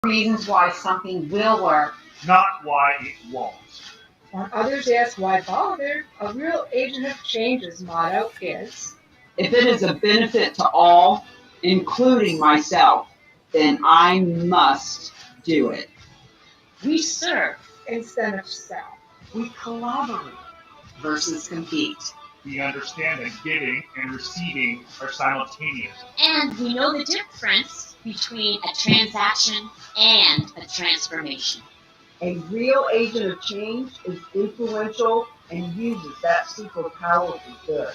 reasons why something will work, not why it won't. When others ask why bother, a real agent of change's motto is, if it is a benefit to all, including myself, then I must do it. we serve. instead of self. We collaborate versus compete. We understand that giving and receiving are simultaneous. And we know the difference between a transaction and a transformation. A real agent of change is influential and uses that super power for good.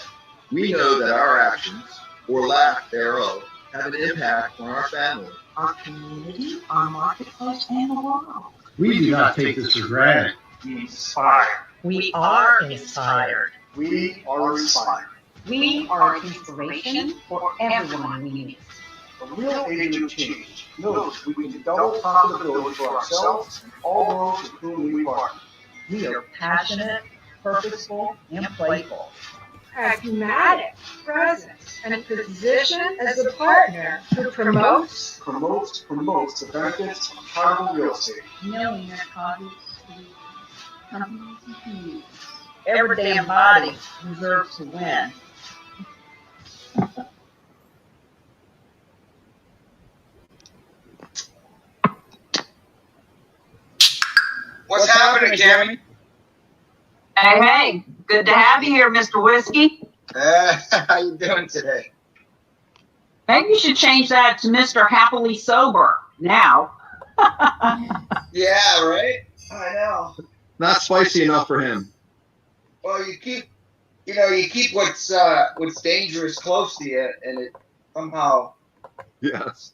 We know that our actions, or lack thereof, have an impact on our family, Our community, our marketplace, and the world. We do not take this for granted. We inspire. We are inspired. we are inspired. We are an inspiration for everyone we meet. A real agent of change knows we can double profitability for ourselves and all those with whom we partner. We are passionate, purposeful, and playful. Pragmatic, present, and positioned as a partner who promotes Promotes the benefits of charitable real estate. Knowing that causes companies and communities. Every damn body deserves to win. What's happening, Cami? Hey, good to have you here, Mr. Whiskey. How you doing today? Maybe you should change that to Mr. Happily Sober now. Yeah, right? I know. Not spicy enough for him. Well, you keep what's dangerous close to you, and it somehow, Yes.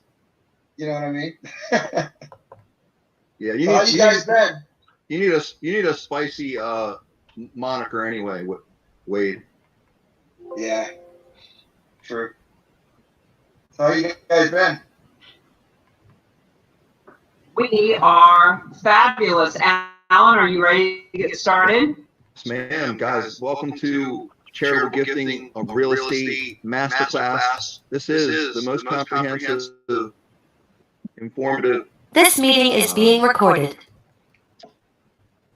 you know what I mean? Yeah, How you guys been? you need a spicy moniker anyway, Wade. Yeah, true. How you guys been? We are fabulous. Alan, are you ready to get started? Yes, ma'am. Guys, welcome to Charitable Gifting of Real Estate Masterclass. This is the most comprehensive, informative This meeting is being recorded.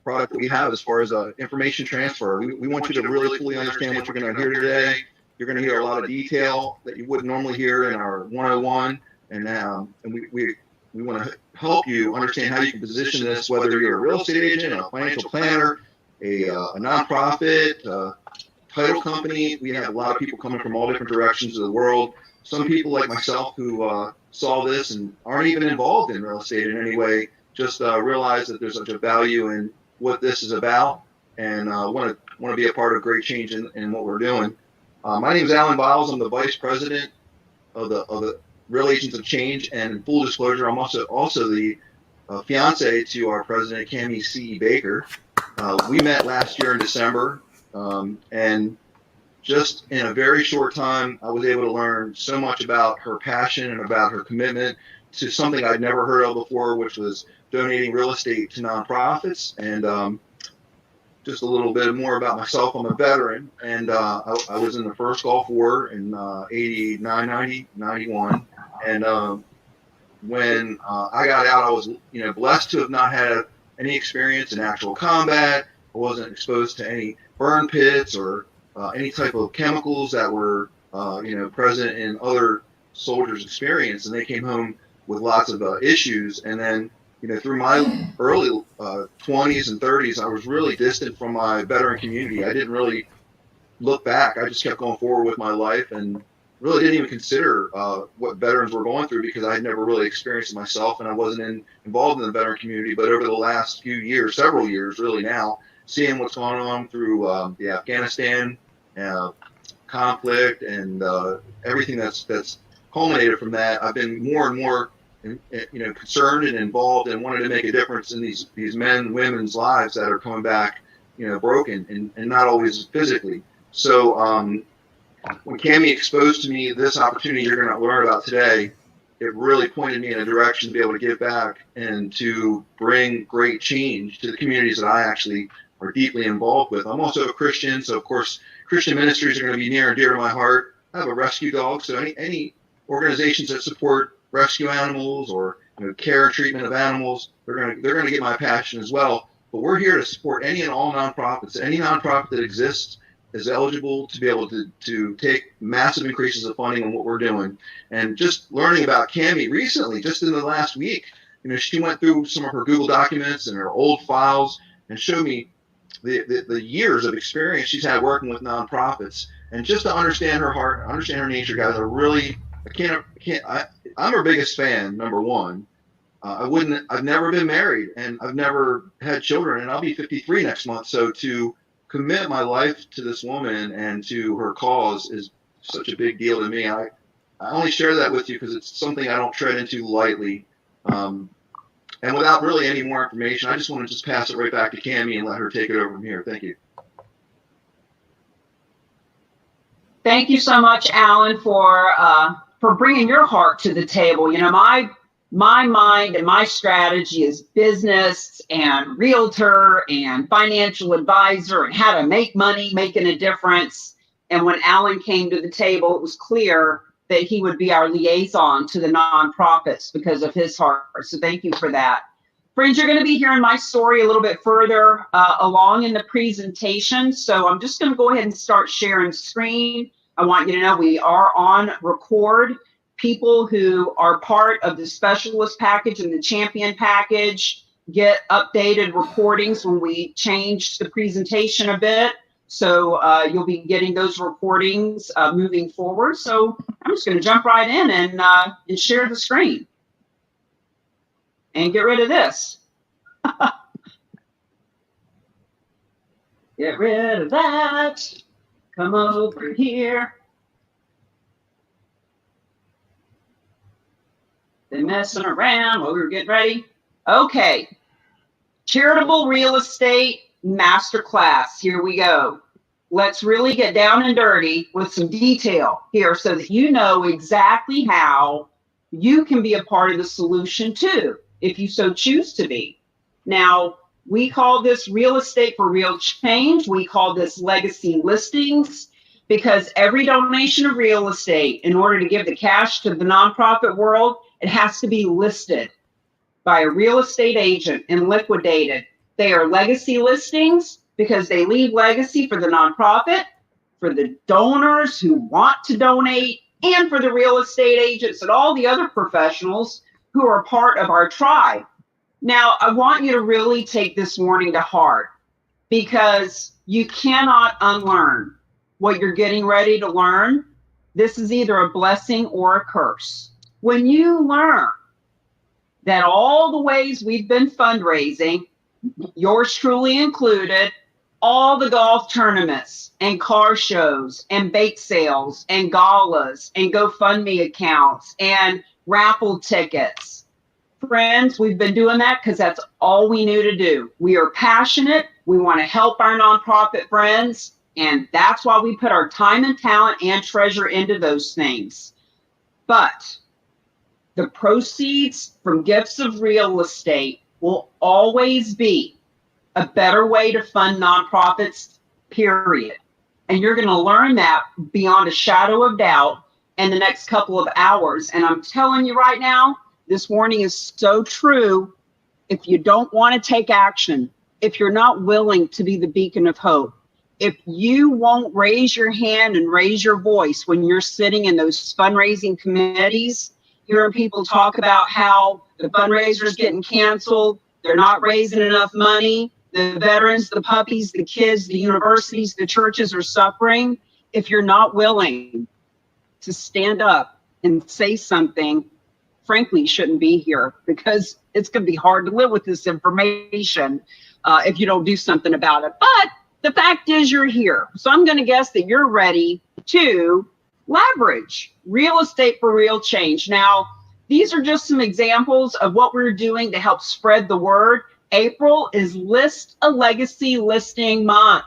product that we have as far as information transfer. We want you to really fully understand what you're going to hear today. You're going to hear a lot of detail that you wouldn't normally hear in our 101, and we want to help you understand how you can position this, whether you're a real estate agent, a financial planner, a nonprofit, title company. We have a lot of people coming from all different directions of the world. Some people like myself who saw this and aren't even involved in real estate in any way, just realize that there's such a value in what this is about, and want to be a part of great change in what we're doing. My name is Alan Biles. I'm the vice president of the Real Agents of Change, and in full disclosure, I'm also the fiance to our president, Cami C. Baker. We met last year in December, and just in a very short time, I was able to learn so much about her passion and about her commitment to something I'd never heard of before, which was donating real estate to nonprofits. And just a little bit more about myself. I'm a veteran, and I was in the first Gulf War in 89, 90, 91. And when I got out, I was blessed to have not had any experience in actual combat. I wasn't exposed to any burn pits or any type of chemicals that were present in other soldiers' experience. And they came home with lots of issues. And then through my early 20s and 30s, I was really distant from my veteran community. I didn't really look back. I just kept going forward with my life and really didn't even consider what veterans were going through, because I had never really experienced it myself, and I wasn't involved in the veteran community. But over the last few years, several years really now, seeing what's going on through the Afghanistan conflict and everything that's culminated from that, I've been more and more concerned and involved, and wanted to make a difference in these men and women's lives that are coming back broken and not always physically. So when Cami exposed to me this opportunity you're going to learn about today, it really pointed me in a direction to be able to give back and to bring great change to the communities that I actually are deeply involved with. I'm also a Christian, so of course Christian ministries are going to be near and dear to my heart. I have a rescue dog, so any organizations that support rescue animals or care and treatment of animals. They're gonna get my passion as well. But we're here to support any and all nonprofits. Any nonprofit that exists is eligible to be able to take massive increases of funding on what we're doing. And just learning about Cami recently, just in the last week, she went through some of her Google documents and her old files and showed me the years of experience she's had working with nonprofits. And just to understand her heart, understand her nature, guys, I'm her biggest fan, number one. I've never been married and I've never had children, and I'll be 53 next month. So to commit my life to this woman and to her cause is such a big deal to me. I only share that with you because it's something I don't tread into lightly. And without really any more information, I just want to just pass it right back to Cami and let her take it over from here. Thank you. Thank you so much, Alan, for bringing your heart to the table. My mind and my strategy is business and realtor and financial advisor and how to make money, making a difference. And when Alan came to the table, it was clear that he would be our liaison to the nonprofits because of his heart. So thank you for that. Friends, you're going to be hearing my story a little bit further along in the presentation. So I'm just going to go ahead and start sharing screen. I want you to know we are on record. People who are part of the specialist package and the champion package get updated recordings when we change the presentation a bit. So you'll be getting those recordings moving forward. So I'm just going to jump right in and share the screen and get rid of this. Get rid of that. Come over here. Been messing around while we were getting ready. Okay. Charitable real estate masterclass. Here we go. Let's really get down and dirty with some detail here so that you know exactly how you can be a part of the solution too, if you so choose to be. Now, we call this real estate for real change. We call this legacy listings because every donation of real estate, in order to give the cash to the nonprofit world, it has to be listed by a real estate agent and liquidated. They are legacy listings because they leave legacy for the nonprofit, for the donors who want to donate, and for the real estate agents and all the other professionals who are part of our tribe. Now, I want you to really take this warning to heart because you cannot unlearn what you're getting ready to learn. This is either a blessing or a curse. When you learn that all the ways we've been fundraising, yours truly included, all the golf tournaments and car shows and bake sales and galas and GoFundMe accounts and raffle tickets. Friends, we've been doing that because that's all we knew to do. We are passionate. We want to help our nonprofit friends. And that's why we put our time and talent and treasure into those things. But the proceeds from gifts of real estate will always be a better way to fund nonprofits, period. And you're going to learn that beyond a shadow of doubt in the next couple of hours. And I'm telling you right now, this warning is so true. If you don't want to take action, if you're not willing to be the beacon of hope, if you won't raise your hand and raise your voice when you're sitting in those fundraising committees, hearing people talk about how the fundraiser's getting canceled, they're not raising enough money, the veterans, the puppies, the kids, the universities, the churches are suffering. If you're not willing to stand up and say something, frankly, you shouldn't be here because it's going to be hard to live with this information if you don't do something about it. But the fact is you're here. So I'm going to guess that you're ready to leverage real estate for real change. Now, these are just some examples of what we're doing to help spread the word. April is List a Legacy Listing Month.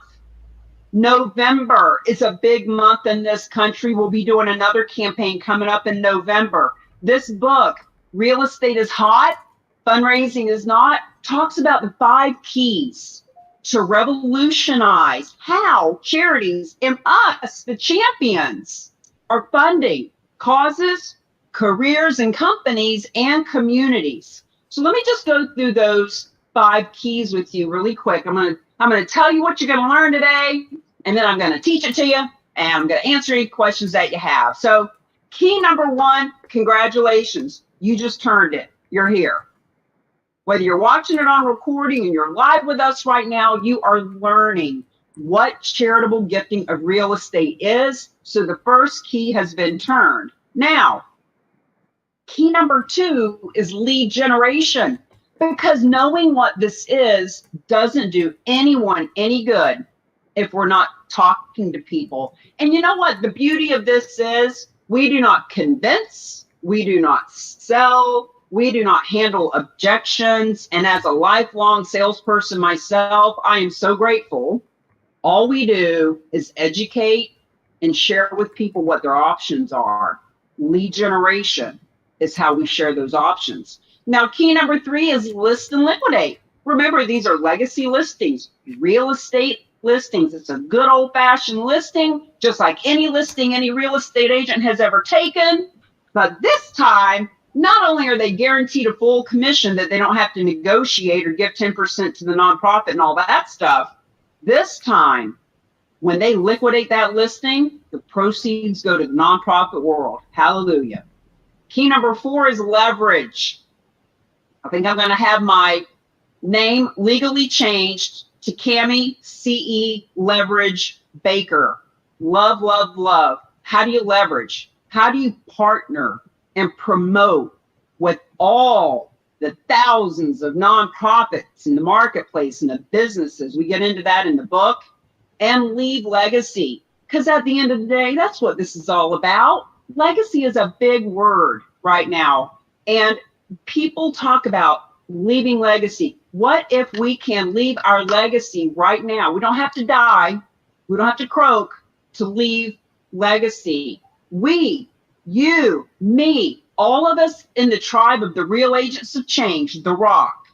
November is a big month in this country. We'll be doing another campaign coming up in November. This book, Real Estate is Hot, Fundraising is Not, talks about the 5 keys to revolutionize how charities and us, the champions, are funding causes, careers and companies, and communities. So let me just go through those 5 keys with you really quick. I'm gonna tell you what you're gonna learn today, and then I'm gonna teach it to you, and I'm gonna answer any questions that you have. So key number 1, congratulations. You just turned it. You're here. Whether you're watching it on recording and you're live with us right now, you are learning what charitable gifting of real estate is. So the first key has been turned. Now, key number 2 is lead generation, because knowing what this is doesn't do anyone any good if we're not talking to people. And you know what the beauty of this is? We do not convince, we do not sell, we do not handle objections. And as a lifelong salesperson myself, I am so grateful. All we do is educate and share with people what their options are. Lead generation is how we share those options. Now, key number 3 is list and liquidate. Remember, these are legacy listings, real estate listings. It's a good old-fashioned listing, just like any listing any real estate agent has ever taken. But this time, not only are they guaranteed a full commission that they don't have to negotiate or give 10% to the nonprofit and all that stuff, this time, when they liquidate that listing, the proceeds go to the nonprofit world. Hallelujah. Key number 4 is leverage. I think I'm going to have my name legally changed to Cami CE Leverage Baker. Love, love, love. How do you leverage? How do you partner and promote with all the thousands of nonprofits in the marketplace and the businesses? We get into that in the book. And leave legacy, because at the end of the day, that's what this is all about. Legacy is a big word right now, and people talk about leaving legacy. What if we can leave our legacy right now? We don't have to die, we don't have to croak to leave legacy. We, you, me, all of us in the tribe of the real agents of change, the Rock,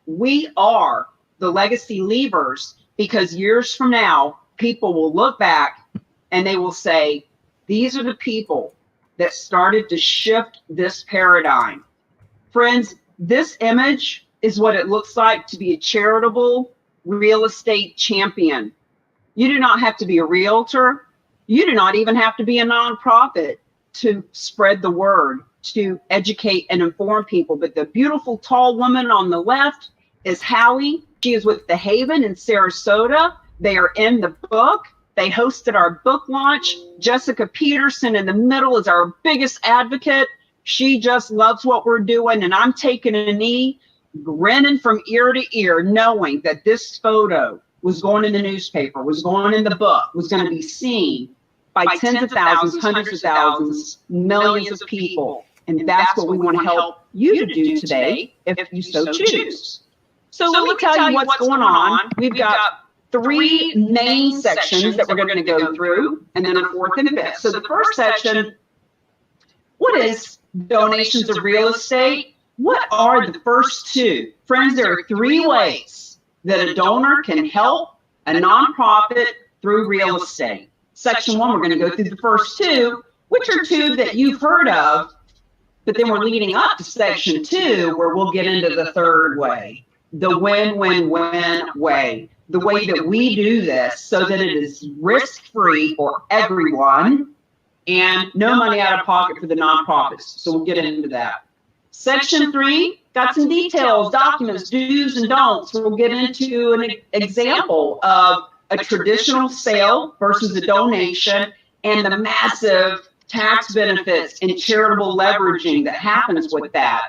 we are the legacy leavers. Because years from now, people will look back and they will say, these are the people that started to shift this paradigm. Friends, this image is what it looks like to be a charitable real estate champion. You do not have to be a realtor. You do not even have to be a nonprofit to spread the word, to educate and inform people. But the beautiful tall woman on the left is Hallie. She is with The Haven in Sarasota. They are in the book. They hosted our book launch. Jessica Peterson in the middle is our biggest advocate. She just loves what we're doing. And I'm taking a knee, grinning from ear to ear, knowing that this photo was going in the newspaper, was going in the book, was going to be seen by tens of thousands, hundreds of thousands, millions of people. And that's what we want to help you to do today, if you so choose. So let me tell you what's going on. We've got 3 main sections that we're going to go through, and then a 4th and 5th. So the first section, what is donations of real estate? What are the first 2? Friends, there are 3 ways that a donor can help a nonprofit through real estate. Section 1, we're going to go through the first 2, which are 2 that you've heard of, but then we're leading up to section 2, where we'll get into the 3rd way. The win-win-win way, the way that we do this so that it is risk-free for everyone and no money out of pocket for the nonprofits. So we'll get into that. Section 3, got some details, documents, do's and don'ts. We'll get into an example of a traditional sale versus a donation and the massive tax benefits and charitable leveraging that happens with that.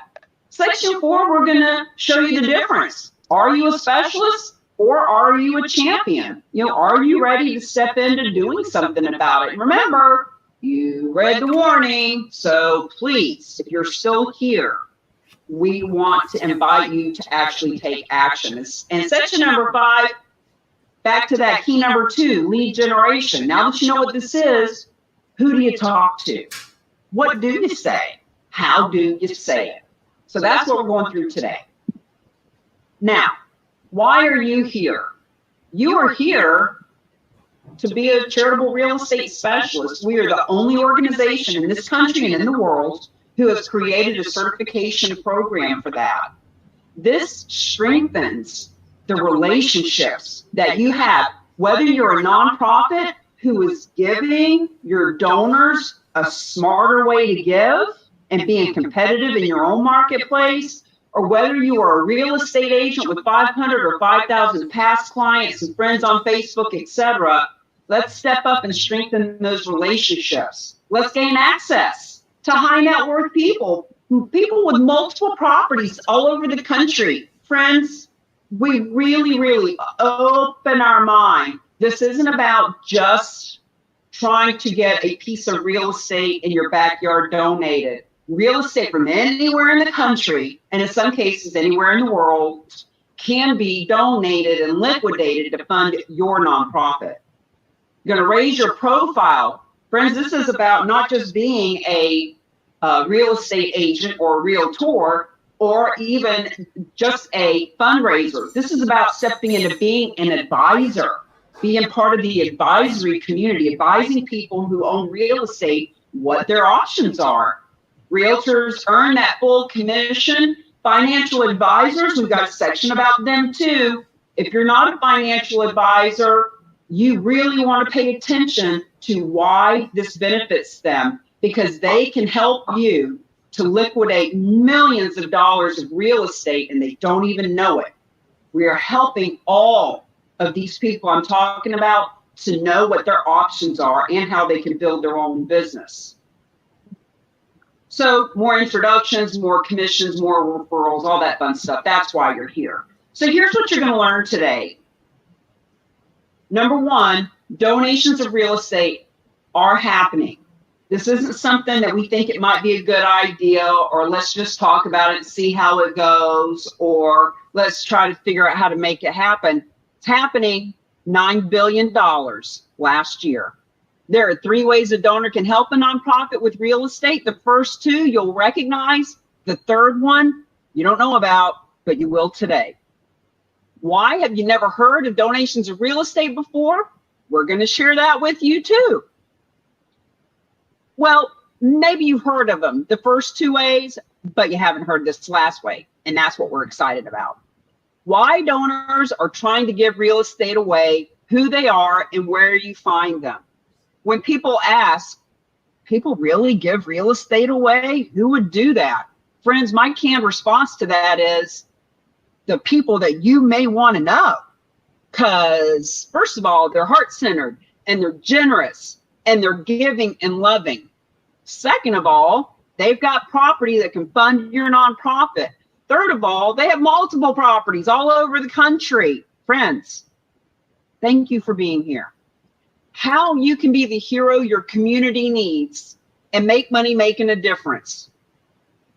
Section 4, we're going to show you the difference. Are you a specialist or are you a champion? You know, are you ready to step into doing something about it? Remember, you read the warning, so please, if you're still here, we want to invite you to actually take action. And section number 5, back to that key number 2, lead generation. Now that you know what this is, who do you talk to? What do you say? How do you say it? So that's what we're going through today. Now, why are you here? You are here to be a charitable real estate specialist. We are the only organization in this country and in the world who has created a certification program for that. This strengthens the relationships that you have, whether you're a nonprofit who is giving your donors a smarter way to give and being competitive in your own marketplace, or whether you are a real estate agent with 500 or 5,000 past clients and friends on Facebook, etc. Let's step up and strengthen those relationships. Let's gain access to high net worth people with multiple properties all over the country. Friends, we really open our mind. This isn't about just trying to get a piece of real estate in your backyard donated. Real estate from anywhere in the country, and in some cases anywhere in the world, can be donated and liquidated to fund your nonprofit. You're going to raise your profile. Friends, this is about not just being a real estate agent or a realtor or even just a fundraiser. This is about stepping into being an advisor, being part of the advisory community, advising people who own real estate what their options are. Realtors earn that full commission. Financial advisors, we've got a section about them too. If you're not a financial advisor, you really want to pay attention to why this benefits them, because they can help you to liquidate millions of dollars of real estate and they don't even know it. We are helping all of these people I'm talking about to know what their options are and how they can build their own business. So more introductions, more commissions, more referrals, all that fun stuff. That's why you're here. So here's what you're going to learn today. Number one, donations of real estate are happening. This isn't something that we think it might be a good idea, or let's just talk about it and see how it goes, or let's try to figure out how to make it happen. It's happening. $9 billion last year. There are 3 ways a donor can help a nonprofit with real estate. The first 2 you'll recognize. The third one you don't know about, but you will today. Why have you never heard of donations of real estate before? We're going to share that with you too. Well, maybe you've heard of them, the first 2 ways, but you haven't heard this last way, and that's what we're excited about. Why donors are trying to give real estate away, who they are, and where you find them. When people ask, people really give real estate away? Who would do that? Friends, my canned response to that is the people that you may want to know. Because first of all, they're heart-centered and they're generous and they're giving and loving. Second of all, they've got property that can fund your nonprofit. Third of all, they have multiple properties all over the country. Friends, thank you for being here. How you can be the hero your community needs and make money making a difference.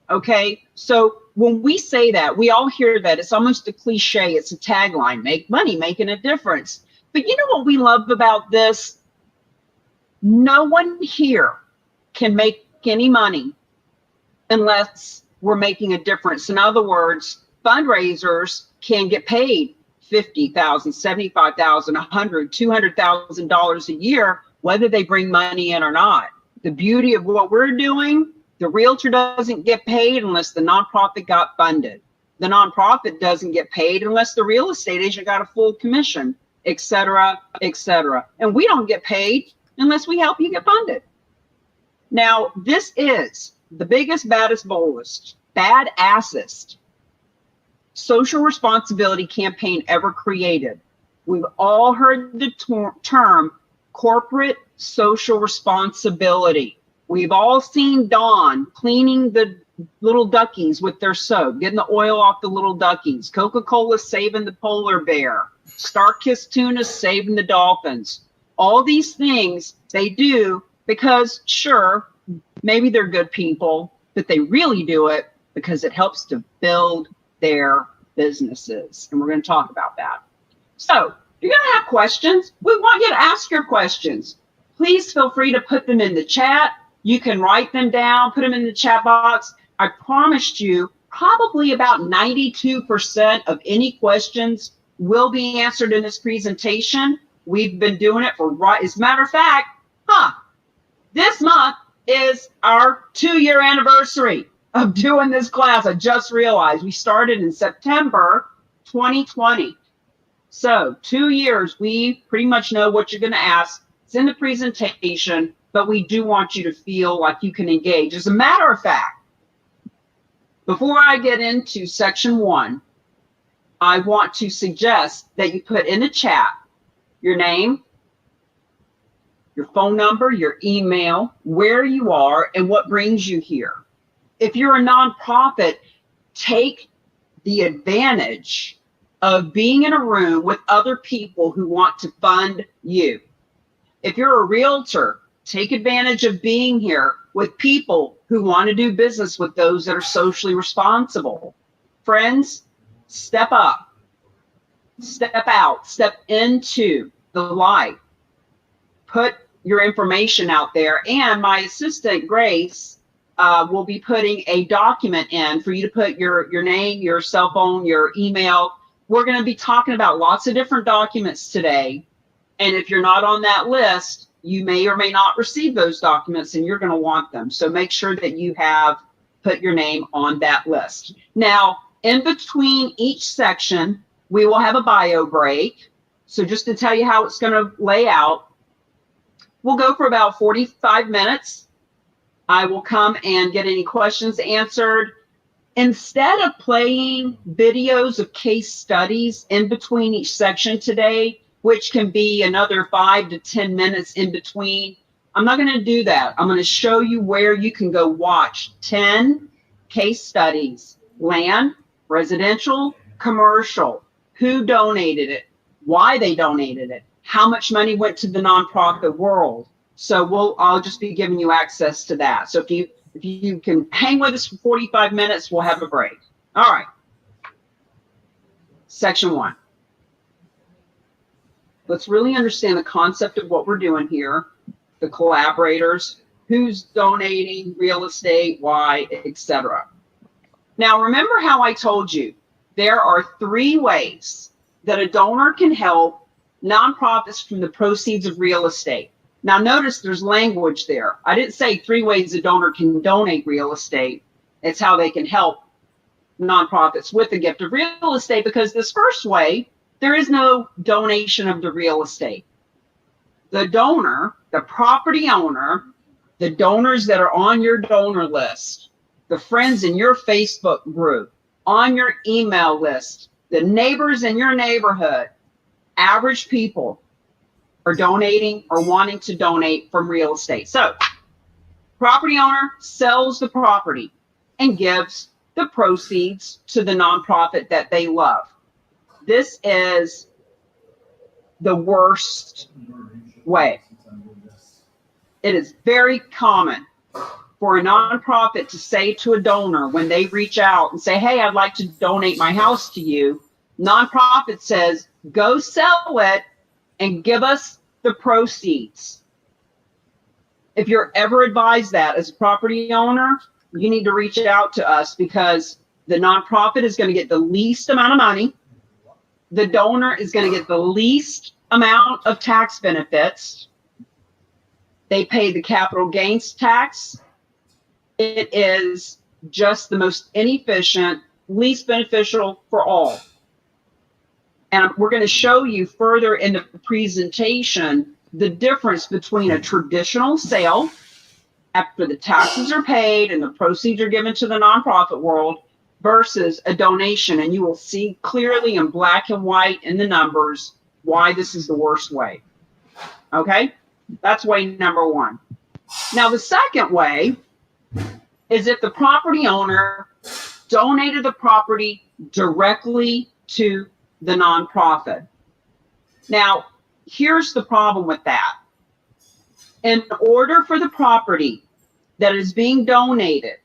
Okay, so when we say that, we all hear that. It's almost a cliche. It's a tagline, make money making a difference. But you know what we love about this? No one here can make any money unless we're making a difference. In other words, fundraisers can get paid $50,000, $75,000, $100,000, $200,000 a year, whether they bring money in or not. The beauty of what we're doing, the realtor doesn't get paid unless the nonprofit got funded. The nonprofit doesn't get paid unless the real estate agent got a full commission, et cetera, et cetera. And we don't get paid unless we help you get funded. Now, this is the biggest, baddest, boldest, badassest social responsibility campaign ever created. We've all heard the term corporate social responsibility. We've all seen Dawn cleaning the little duckies with their soap, getting the oil off the little duckies. Coca-Cola saving the polar bear. Starkist Tuna saving the dolphins. All these things they do because, sure, maybe they're good people, but they really do it because it helps to build their businesses. And we're going to talk about that. So if you're going to have questions, we want you to ask your questions. Please feel free to put them in the chat. You can write them down, put them in the chat box. I promised you probably about 92% of any questions will be answered in this presentation. We've been doing it for, as a matter of fact, this month is our 2-year anniversary of doing this class. I just realized we started in September 2020. So 2 years, we pretty much know what you're going to ask. It's in the presentation, but we do want you to feel like you can engage. As a matter of fact, before I get into section 1, I want to suggest that you put in the chat your name, your phone number, your email, where you are, and what brings you here. If you're a nonprofit, take the advantage of being in a room with other people who want to fund you. If you're a realtor, take advantage of being here with people who want to do business with those that are socially responsible. Friends, step up, step out, step into the light. Put your information out there, and my assistant, Grace, will be putting a document in for you to put your name, your cell phone, your email. We're going to be talking about lots of different documents today. And if you're not on that list, you may or may not receive those documents, and you're going to want them. So make sure that you have put your name on that list. Now, in between each section, we will have a bio break. So just to tell you how it's going to lay out, we'll go for about 45 minutes. I will come and get any questions answered. Instead of playing videos of case studies in between each section today, which can be another 5 to 10 minutes in between, I'm not going to do that. I'm going to show you where you can go watch 10 case studies: land, residential, commercial, who donated it, why they donated it, how much money went to the nonprofit world. So I'll just be giving you access to that. So if you can hang with us for 45 minutes, we'll have a break. All right. Section 1. Let's really understand the concept of what we're doing here, the collaborators, who's donating, real estate, why, etc. Now, remember how I told you there are 3 ways that a donor can help nonprofits from the proceeds of real estate. Now, notice there's language there. I didn't say 3 ways a donor can donate real estate. It's how they can help nonprofits with the gift of real estate, because this first way, there is no donation of the real estate. The donor, the property owner, the donors that are on your donor list, the friends in your Facebook group, on your email list, the neighbors in your neighborhood, average people are donating or wanting to donate from real estate. So, property owner sells the property and gives the proceeds to the nonprofit that they love. This is the worst way. It is very common for a nonprofit to say to a donor when they reach out and say, hey, I'd like to donate my house to you. Nonprofit says, go sell it and give us the proceeds. If you're ever advised that as a property owner, you need to reach out to us, because the nonprofit is going to get the least amount of money. The donor is going to get the least amount of tax benefits. They pay the capital gains tax. It is just the most inefficient, least beneficial for all. And we're going to show you further in the presentation the difference between a traditional sale, after the taxes are paid and the proceeds are given to the nonprofit world, versus a donation. And you will see clearly in black and white in the numbers why this is the worst way. Okay? That's way number 1. Now, the second way is if the property owner donated the property directly to the nonprofit. Now, here's the problem with that. In order for the property that is being donated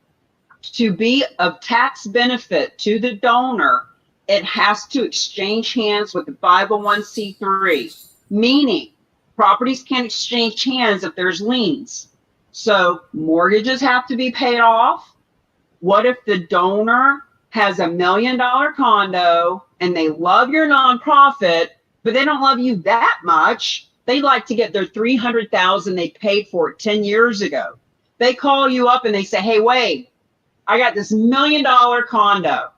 to be of tax benefit to the donor, it has to exchange hands with the 501c3, meaning properties can't exchange hands if there's liens. So mortgages have to be paid off. What if the donor has $1 million condo and they love your nonprofit, but they don't love you that much? They'd like to get their $300,000 they paid for it 10 years ago. They call you up and they say, hey, Wade, I got this $1 million condo.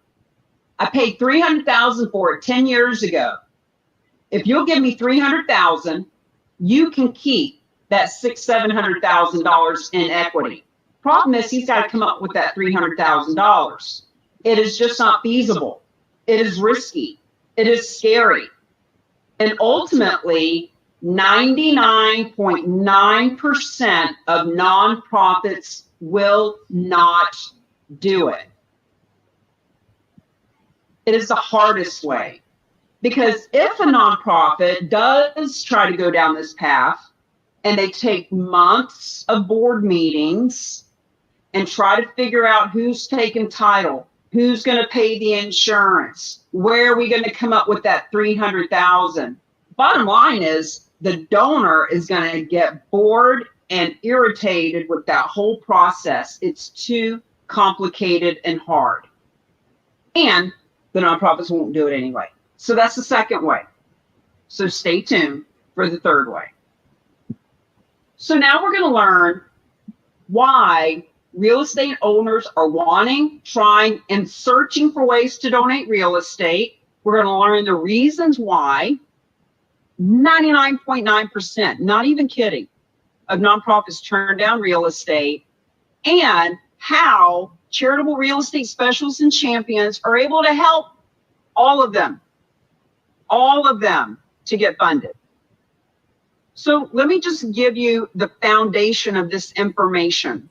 I paid $300,000 for it 10 years ago. If you'll give me $300,000, you can keep that $700,000 in equity. Problem is, he's got to come up with that $300,000. It is just not feasible. It is risky. It is scary. And ultimately, 99.9% of nonprofits will not do it. It is the hardest way. Because if a nonprofit does try to go down this path and they take months of board meetings and try to figure out who's taking title, who's going to pay the insurance, where are we going to come up with that $300,000? Bottom line is the donor is going to get bored and irritated with that whole process. It's too complicated and hard. And the nonprofits won't do it anyway. So that's the second way. So stay tuned for the third way. So now we're going to learn why real estate owners are wanting, trying, and searching for ways to donate real estate. We're going to learn the reasons why 99.9%, not even kidding, of nonprofits turn down real estate, and how charitable real estate specialists and champions are able to help all of them to get funded. So let me just give you the foundation of this information.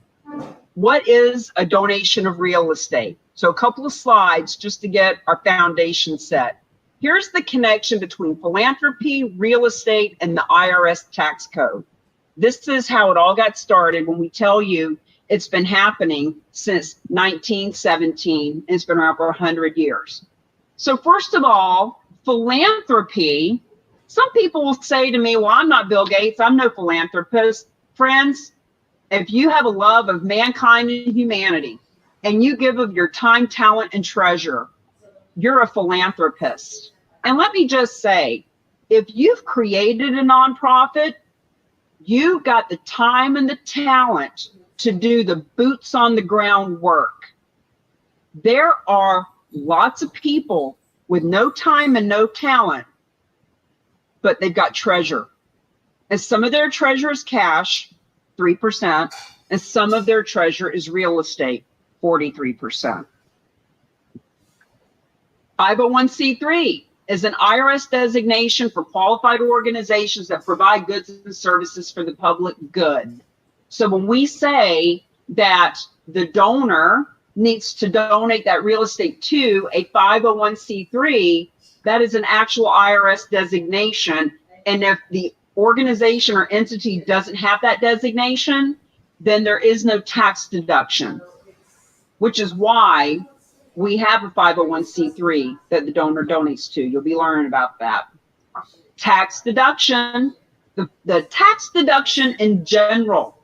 What is a donation of real estate? So a couple of slides just to get our foundation set. Here's the connection between philanthropy, real estate, and the IRS tax code. This is how it all got started when we tell you it's been happening since 1917. It's been around for 100 years. So first of all, philanthropy, some people will say to me, well, I'm not Bill Gates, I'm no philanthropist. Friends, if you have a love of mankind and humanity, and you give of your time, talent, and treasure, you're a philanthropist. And let me just say, if you've created a nonprofit, you've got the time and the talent to do the boots on the ground work. There are lots of people with no time and no talent, but they've got treasure. And some of their treasure is cash, 3%, and some of their treasure is real estate, 43%. 501c3 is an IRS designation for qualified organizations that provide goods and services for the public good. So when we say that the donor needs to donate that real estate to a 501c3, that is an actual IRS designation. And if the organization or entity doesn't have that designation, then there is no tax deduction, which is why we have a 501c3 that the donor donates to. You'll be learning about that. Tax deduction, the tax deduction in general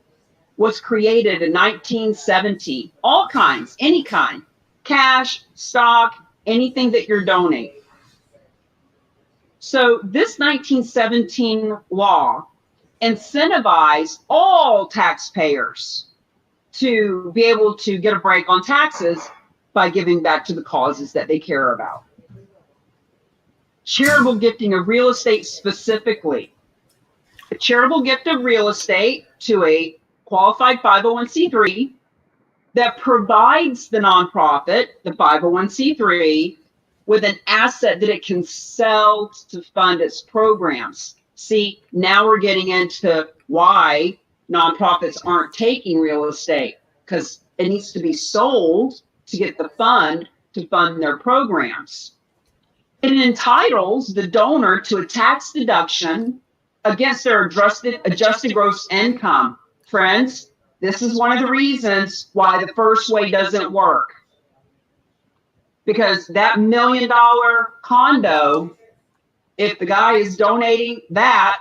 was created in 1970. All kinds, any kind, cash, stock, anything that you're donating. So this 1917 law incentivized all taxpayers to be able to get a break on taxes by giving back to the causes that they care about. Charitable gifting of real estate specifically. A charitable gift of real estate to a qualified 501c3 that provides the nonprofit, the 501c3, with an asset that it can sell to fund its programs. See, now we're getting into why nonprofits aren't taking real estate, because it needs to be sold to get the fund to fund their programs. It entitles the donor to a tax deduction against their adjusted gross income. Friends, this is one of the reasons why the first way doesn't work. Because that $1 million condo, if the guy is donating that,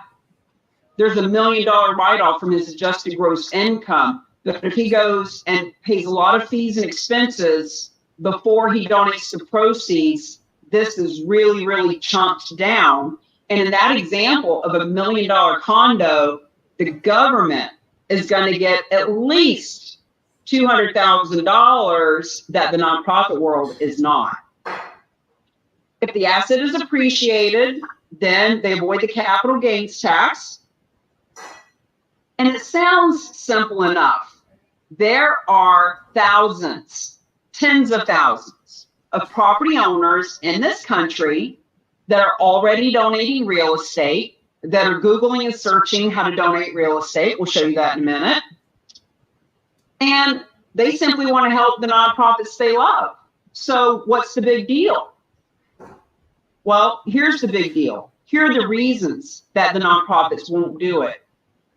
there's a $1 million write-off from his adjusted gross income. But if he goes and pays a lot of fees and expenses before he donates the proceeds, this is really, really chunked down. And in that example of a $1 million condo, the government is going to get at least $200,000 that the nonprofit world is not. If the asset is appreciated, then they avoid the capital gains tax. And it sounds simple enough. There are thousands, tens of thousands of property owners in this country that are already donating real estate, that are Googling and searching how to donate real estate. We'll show you that in a minute. And they simply want to help the nonprofits they love. So what's the big deal? Well, here's the big deal. Here are the reasons that the nonprofits won't do it.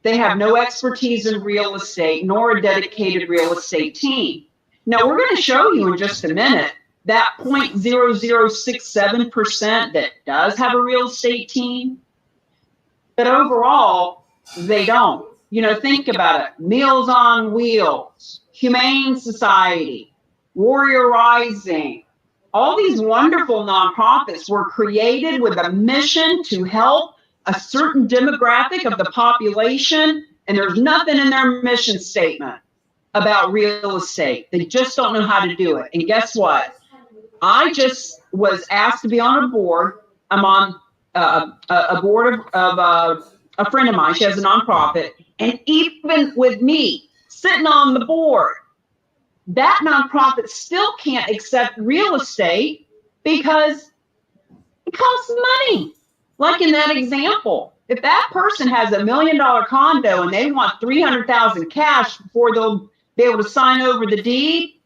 They have no expertise in real estate, nor a dedicated real estate team. Now, we're going to show you in just a minute that 0.0067% that does have a real estate team, but overall, they don't. You know, think about it. Meals on Wheels, Humane Society, Warrior Rising, all these wonderful nonprofits were created with a mission to help a certain demographic of the population, and there's nothing in their mission statement about real estate. They just don't know how to do it. And guess what? I just was asked to be on a board. I'm on a board of a friend of mine. She has a nonprofit. And even with me sitting on the board, that nonprofit still can't accept real estate because it costs money. Like in that example, if that person has $1 million condo and they want $300,000 cash before they'll be able to sign over the deed,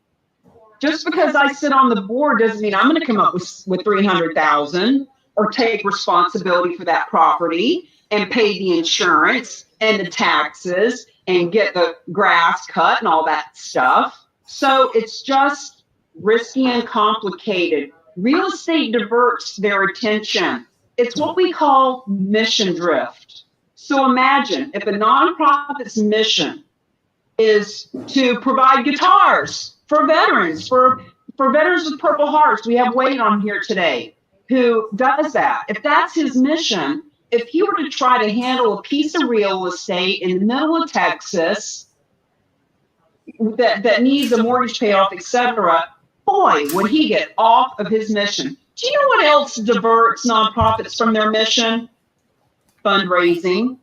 just because I sit on the board doesn't mean I'm going to come up with $300,000 or take responsibility for that property and pay the insurance and the taxes and get the grass cut and all that stuff. So it's just risky and complicated. Real estate diverts their attention. It's what we call mission drift. So imagine if a nonprofit's mission is to provide guitars for veterans, for Veterans with Purple Hearts. We have Wade on here today who does that. If that's his mission, if he were to try to handle a piece of real estate in the middle of Texas that needs a mortgage payoff, etc., boy, would he get off of his mission. Do you know what else diverts nonprofits from their mission? Fundraising.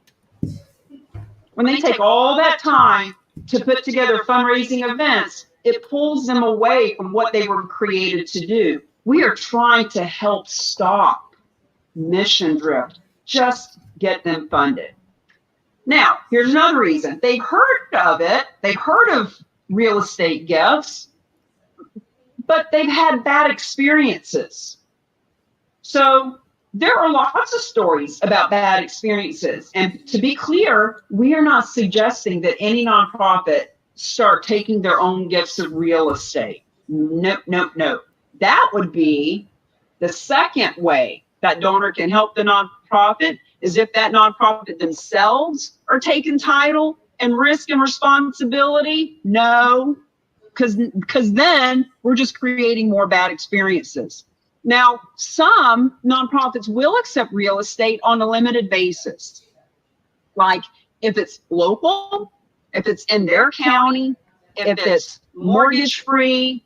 When they take all that time to put together fundraising events, it pulls them away from what they were created to do. We are trying to help stop mission drift. Just get them funded. Now, here's another reason. They've heard of it. They've heard of real estate gifts, but they've had bad experiences. So there are lots of stories about bad experiences. And to be clear, we are not suggesting that any nonprofit start taking their own gifts of real estate. No, no, no. That would be the second way that donor can help the nonprofit, is if that nonprofit themselves are taking title and risk and responsibility. No, because then we're just creating more bad experiences. Now, some nonprofits will accept real estate on a limited basis. Like if it's local, if it's in their county, if it's mortgage-free,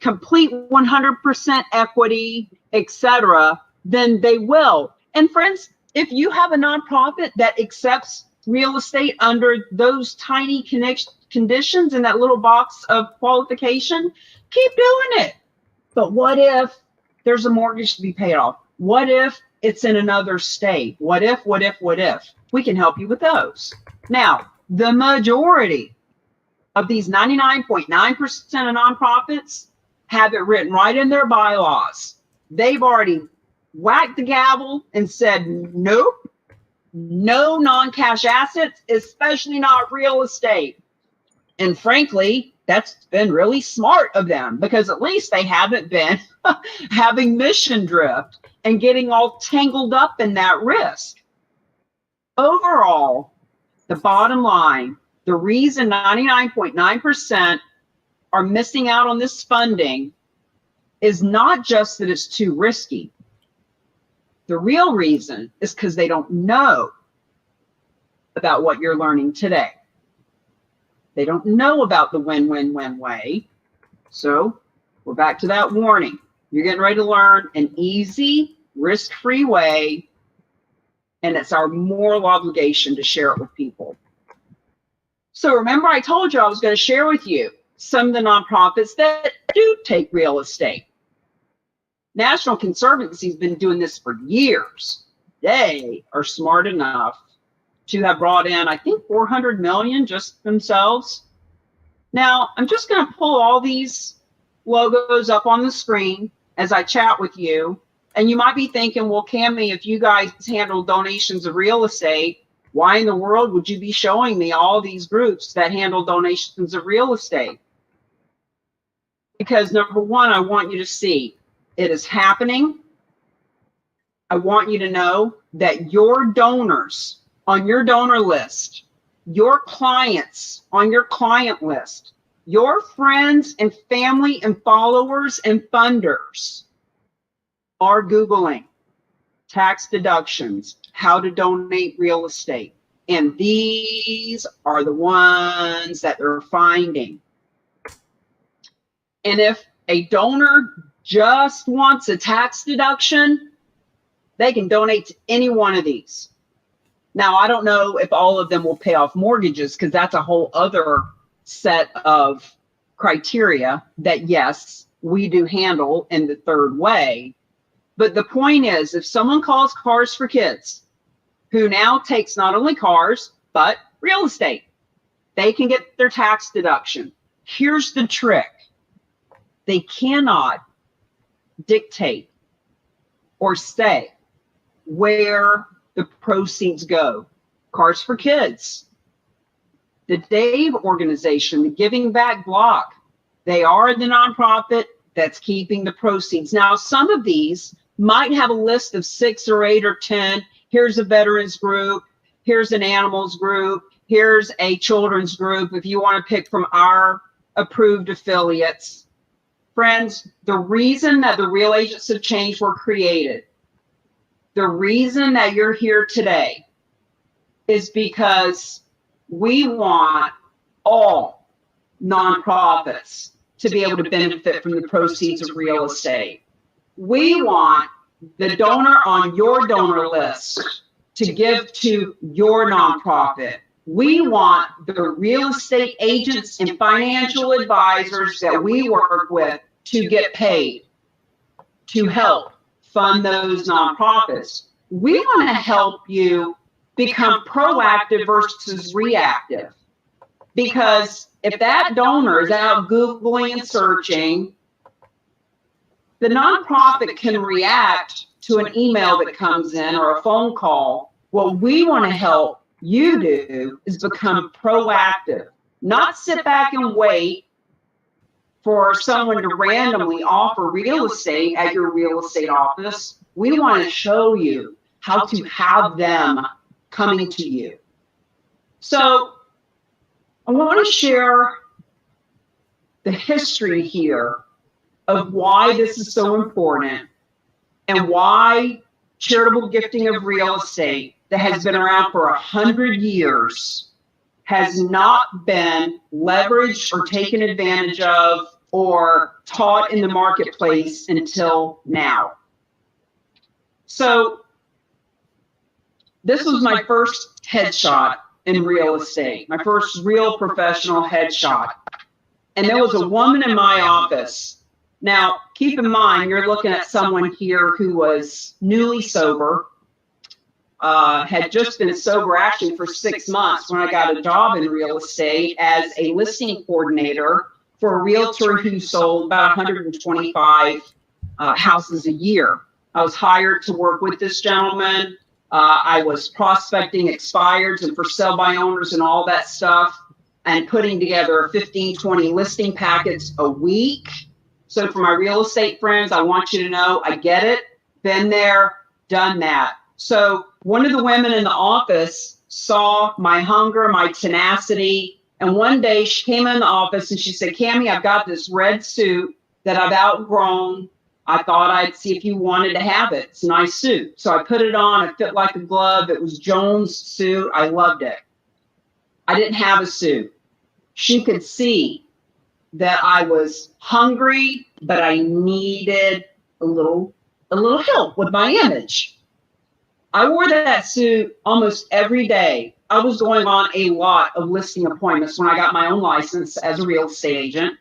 complete 100% equity, etc., then they will. And friends, if you have a nonprofit that accepts real estate under those tiny conditions in that little box of qualification, keep doing it. But what if there's a mortgage to be paid off? What if it's in another state? What if? We can help you with those. Now, the majority of these 99.9% of nonprofits have it written right in their bylaws. They've already whacked the gavel and said, nope, no non-cash assets, especially not real estate. And frankly, that's been really smart of them, because at least they haven't been having mission drift and getting all tangled up in that risk. Overall, the bottom line, the reason 99.9% are missing out on this funding is not just that it's too risky. The real reason is because they don't know about what you're learning today. They don't know about the win-win-win way. So we're back to that warning. You're getting ready to learn an easy, risk-free way, and it's our moral obligation to share it with people. So remember, I told you I was going to share with you some of the nonprofits that do take real estate. Nature Conservancy has been doing this for years. They are smart enough to have brought in, I think, 400 million just themselves. Now, I'm just going to pull all these logos up on the screen as I chat with you. And you might be thinking, well, Cami, if you guys handle donations of real estate, why in the world would you be showing me all these groups that handle donations of real estate? Because number one, I want you to see it is happening. I want you to know that your donors on your donor list, your clients on your client list, your friends and family and followers and funders are Googling tax deductions, how to donate real estate. And these are the ones that they're finding. And if a donor just wants a tax deduction, they can donate to any one of these. Now, I don't know if all of them will pay off mortgages, because that's a whole other set of criteria that, yes, we do handle in the third way. But the point is, if someone calls Cars for Kids, who now takes not only cars, but real estate, they can get their tax deduction. Here's the trick. They cannot dictate or say where the proceeds go. Cars for Kids, the Dave organization, the Giving Back Block, they are the nonprofit that's keeping the proceeds. Now, some of these might have a list of 6 or 8 or 10. Here's a veterans group. Here's an animals group. Here's a children's group, if you want to pick from our approved affiliates. Friends, the reason that the Real Agents of Change were created, the reason that you're here today, is because we want all nonprofits to be able to benefit from the proceeds of real estate. We want the donor on your donor list to give to your nonprofit. We want the real estate agents and financial advisors that we work with to get paid to help fund those nonprofits. We want to help you become proactive versus reactive. Because if that donor is out Googling and searching, the nonprofit can react to an email that comes in or a phone call. What we want to help you do is become proactive, not sit back and wait for someone to randomly offer real estate at your real estate office. We want to show you how to have them coming to you. So I want to share the history here of why this is so important and why charitable gifting of real estate that has been around for 100 years has not been leveraged or taken advantage of or taught in the marketplace until now. So this was my first headshot in real estate, my first real professional headshot. And there was a woman in my office. Now, keep in mind, you're looking at someone here who was newly sober, had just been sober actually for 6 months when I got a job in real estate as a listing coordinator for a realtor who sold about 125 houses a year. I was hired to work with this gentleman. I was prospecting expireds and for sale by owners and all that stuff, and putting together 15, 20 listing packets a week. So for my real estate friends, I want you to know I get it, been there, done that. So one of the women in the office saw my hunger, my tenacity, and one day she came in the office and she said, Cami, I've got this red suit that I've outgrown. I thought I'd see if you wanted to have it. It's a nice suit. So I put it on. It fit like a glove. It was Jones' suit. I loved it. I didn't have a suit. She could see that I was hungry, but I needed a little help with my image. I wore that suit almost every day. I was going on a lot of listing appointments when I got my own license as a real estate agent.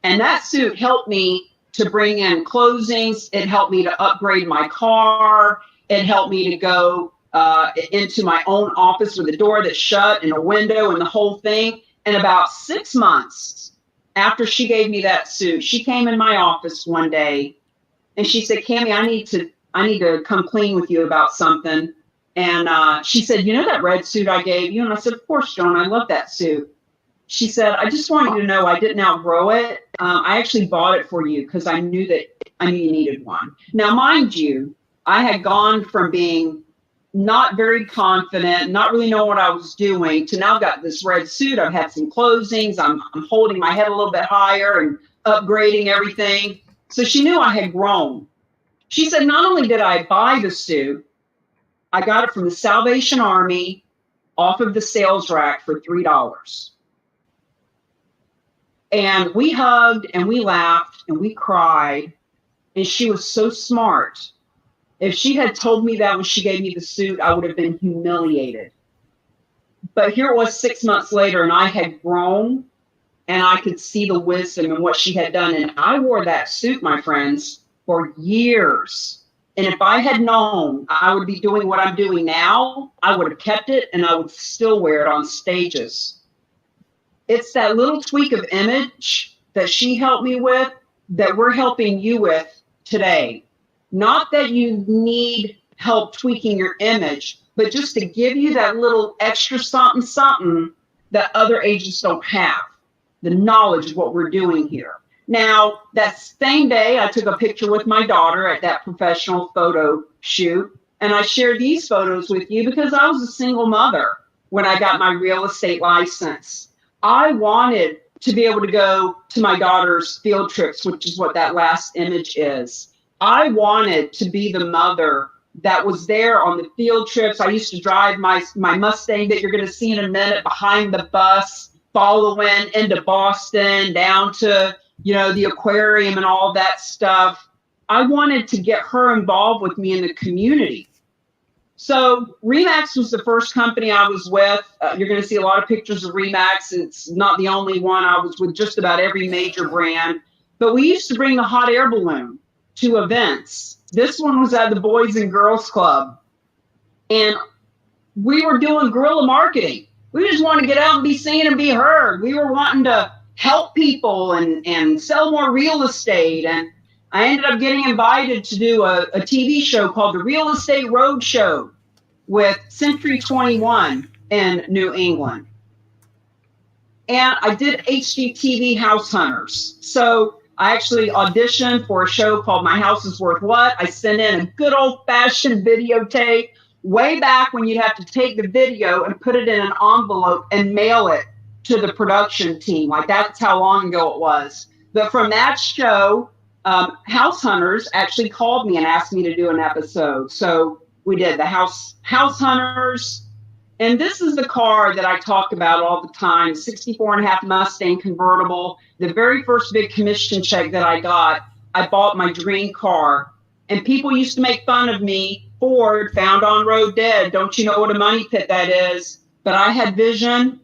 And that suit helped me to bring in closings. It helped me to upgrade my car. It helped me to go into my own office with a door that's shut and a window and the whole thing. And about 6 months after she gave me that suit, she came in my office one day and she said, Cami, I need to come clean with you about something. And she said, you know that red suit I gave you? And I said, of course, Joan, I love that suit. She said, I just want you to know I didn't outgrow it. I actually bought it for you because I knew you needed one. Now, mind you, I had gone from being not very confident, not really knowing what I was doing, to now I've got this red suit. I've had some closings. I'm holding my head a little bit higher and upgrading everything. So she knew I had grown. She said, not only did I buy the suit, I got it from the Salvation Army off of the sales rack for $3. And we hugged and we laughed and we cried. And she was so smart. If she had told me that when she gave me the suit, I would have been humiliated. But here it was 6 months later, and I had grown, and I could see the wisdom and what she had done. And I wore that suit, my friends, for years. And if I had known I would be doing what I'm doing now, I would have kept it, and I would still wear it on stages. It's that little tweak of image that she helped me with that we're helping you with today. Not that you need help tweaking your image, but just to give you that little extra something that other agents don't have, the knowledge of what we're doing here. Now, that same day, I took a picture with my daughter at that professional photo shoot, and I shared these photos with you because I was a single mother when I got my real estate license. I wanted to be able to go to my daughter's field trips, which is what that last image is. I wanted to be the mother that was there on the field trips. I used to drive my Mustang that you're going to see in a minute behind the bus, following into Boston, down to, the aquarium and all that stuff. I wanted to get her involved with me in the community. So Remax was the first company I was with. You're going to see a lot of pictures of Remax. It's not the only one. I was with just about every major brand. But we used to bring the hot air balloon to events. This one was at the Boys and Girls Club. And we were doing guerrilla marketing. We just wanted to get out and be seen and be heard. We were wanting to help people and sell more real estate. And I ended up getting invited to do a TV show called The Real Estate Roadshow with Century 21 in New England. And I did HGTV House Hunters. So I actually auditioned for a show called My House is Worth What. I sent in a good old-fashioned videotape way back when you'd have to take the video and put it in an envelope and mail it to the production team. Like, that's how long ago it was. But from that show, House Hunters actually called me and asked me to do an episode. So we did the House Hunters. And this is the car that I talk about all the time, 64.5 Mustang convertible. The very first big commission check that I got, I bought my dream car. And people used to make fun of me. Ford, found on road dead. Don't you know what a money pit that is? But I had vision,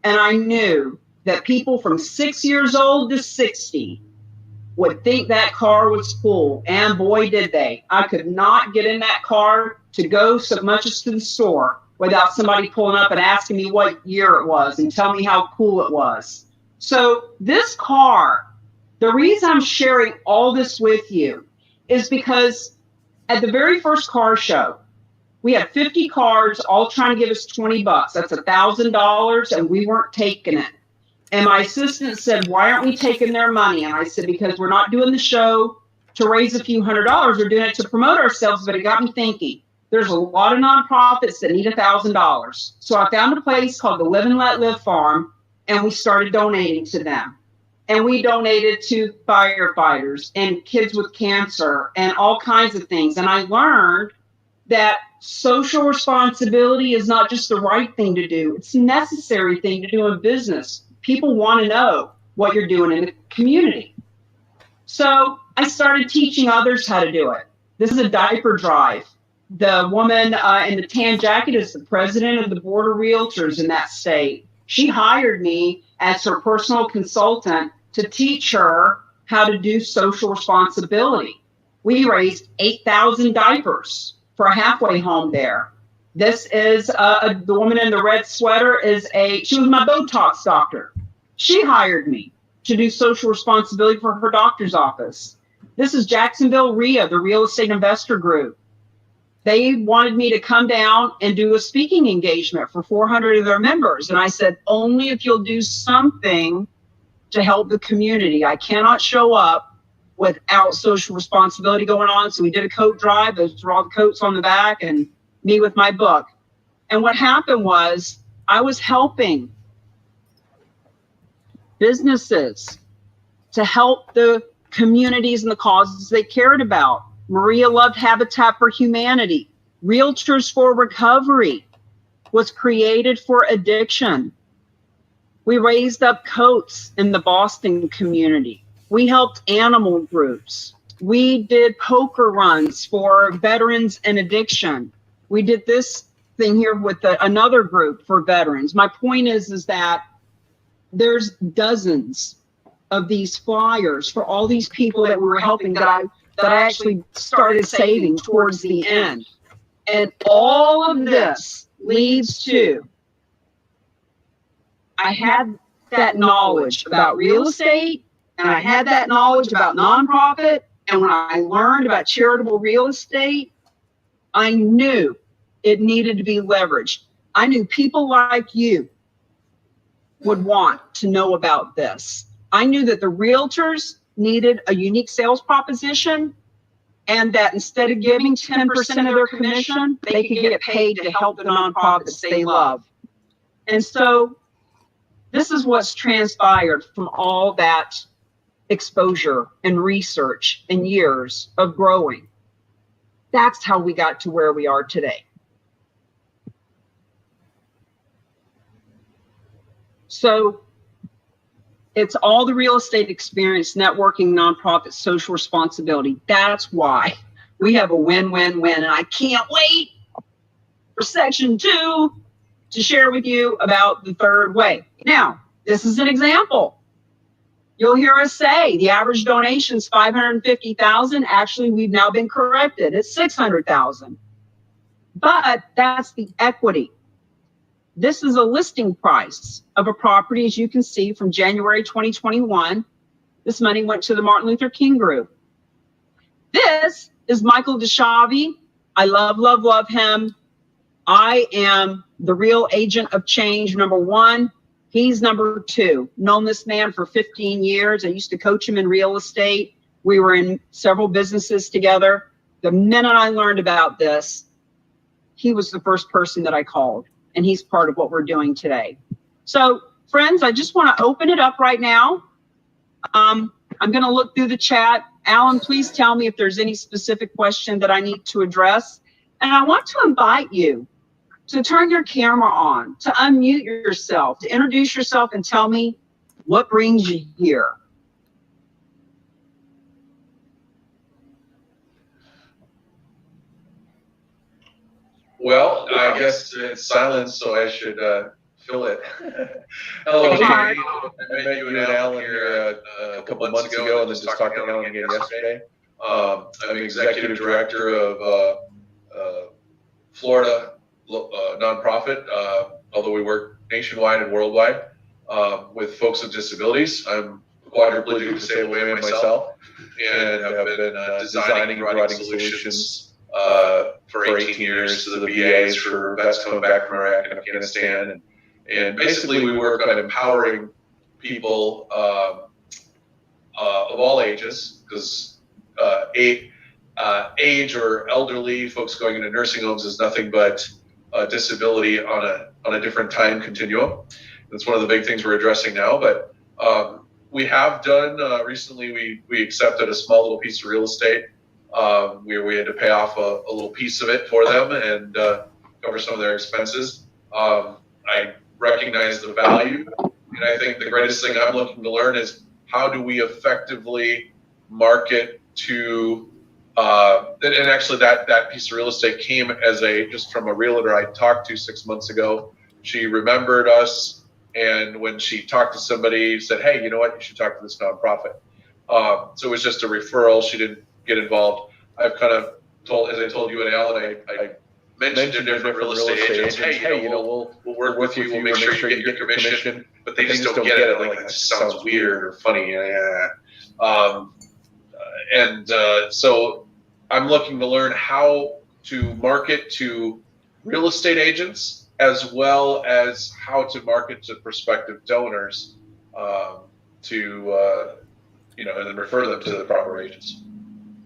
and I knew that people from 6 years old to 60 would think that car was cool. And boy, did they. I could not get in that car to go so much as to the store without somebody pulling up and asking me what year it was and tell me how cool it was. So this car, the reason I'm sharing all this with you is because at the very first car show, we had 50 cars all trying to give us $20. That's $1,000, and we weren't taking it. And my assistant said, why aren't we taking their money? And I said, because we're not doing the show to raise a few $100s. We're doing it to promote ourselves. But it got me thinking, there's a lot of nonprofits that need $1,000. So I found a place called the Live and Let Live Farm, and we started donating to them. And we donated to firefighters and kids with cancer and all kinds of things. And I learned that social responsibility is not just the right thing to do, it's a necessary thing to do in business. People want to know what you're doing in the community. So I started teaching others how to do it. This is a diaper drive. The woman in the tan jacket is the president of the Board of Realtors in that state. She hired me as her personal consultant to teach her how to do social responsibility. We raised 8,000 diapers for a halfway home there. This is the woman in the red sweater she was my Botox doctor. She hired me to do social responsibility for her doctor's office. This is Jacksonville RIA, the Real Estate Investor Group. They wanted me to come down and do a speaking engagement for 400 of their members. And I said, only if you'll do something to help the community. I cannot show up without social responsibility going on. So we did a coat drive. Those were all the coats on the back, and me with my book. And what happened was I was helping businesses to help the communities and the causes they cared about. Maria loved Habitat for Humanity. Realtors for Recovery was created for addiction. We raised up coats in the Boston community. We helped animal groups. We did poker runs for veterans and addiction. We did this thing here with another group for veterans. My point is that there's dozens of these flyers for all these people that we were helping that I actually started saving towards the end. And all of this leads to, I had that knowledge about real estate, and I had that knowledge about nonprofit. And when I learned about charitable real estate, I knew it needed to be leveraged. I knew people like you would want to know about this. I knew that the realtors needed a unique sales proposition, and that instead of giving 10% of their commission, they could get paid to help the nonprofits they love. And so this is what's transpired from all that exposure and research and years of growing. That's how we got to where we are today. So it's all the real estate experience, networking, nonprofit, social responsibility. That's why we have a win-win-win. And I can't wait for section 2 to share with you about the third way. Now, this is an example. You'll hear us say the average donation is $550,000. Actually, we've now been corrected. It's $600,000. But that's the equity. This is a listing price of a property, as you can see, from January 2021. This money went to the Martin Luther King Group. This is Michael DeShavi. I love, love, love him. I am the real agent of change, number 1. He's number 2. Known this man for 15 years. I used to coach him in real estate. We were in several businesses together. The minute I learned about this, he was the first person that I called. And he's part of what we're doing today. So, friends, I just want to open it up right now. I'm going to look through the chat. Alan, please tell me if there's any specific question that I need to address. And I want to invite you to turn your camera on, to unmute yourself, to introduce yourself and tell me what brings you here. Well, I guess it's silence, so I should fill it. Hello, Jamie. I met you and Alan here a couple of months ago, and then just talked to Alan again yesterday. I'm executive director of Florida nonprofit, although we work nationwide and worldwide with folks with disabilities. I'm quadriplegic disabled man myself, and have been designing and writing solutions for 18 years to the VAs for vets coming back from Iraq and Afghanistan. And basically we work on empowering people of all ages, because age or elderly folks going into nursing homes is nothing but disability on a different time continuum. That's one of the big things we're addressing now. But we have done recently, we accepted a small little piece of real estate we had to pay off a little piece of it for them and cover some of their expenses. I recognize the value, and I think the greatest thing I'm looking to learn is how do we effectively market to and actually that piece of real estate came as just from a realtor I talked to 6 months ago. She remembered us, and when she talked to somebody, said, hey, you know what, you should talk to this nonprofit. So it was just a referral. She didn't get involved. I've kind of told, as I told you and Alan, I mentioned to different real estate agents, hey, you know, we'll work with you, we'll make sure you get your commission, but they just don't get it. Like, that just sounds weird or funny. So I'm looking to learn how to market to real estate agents as well as how to market to prospective donors and then refer them to the proper agents.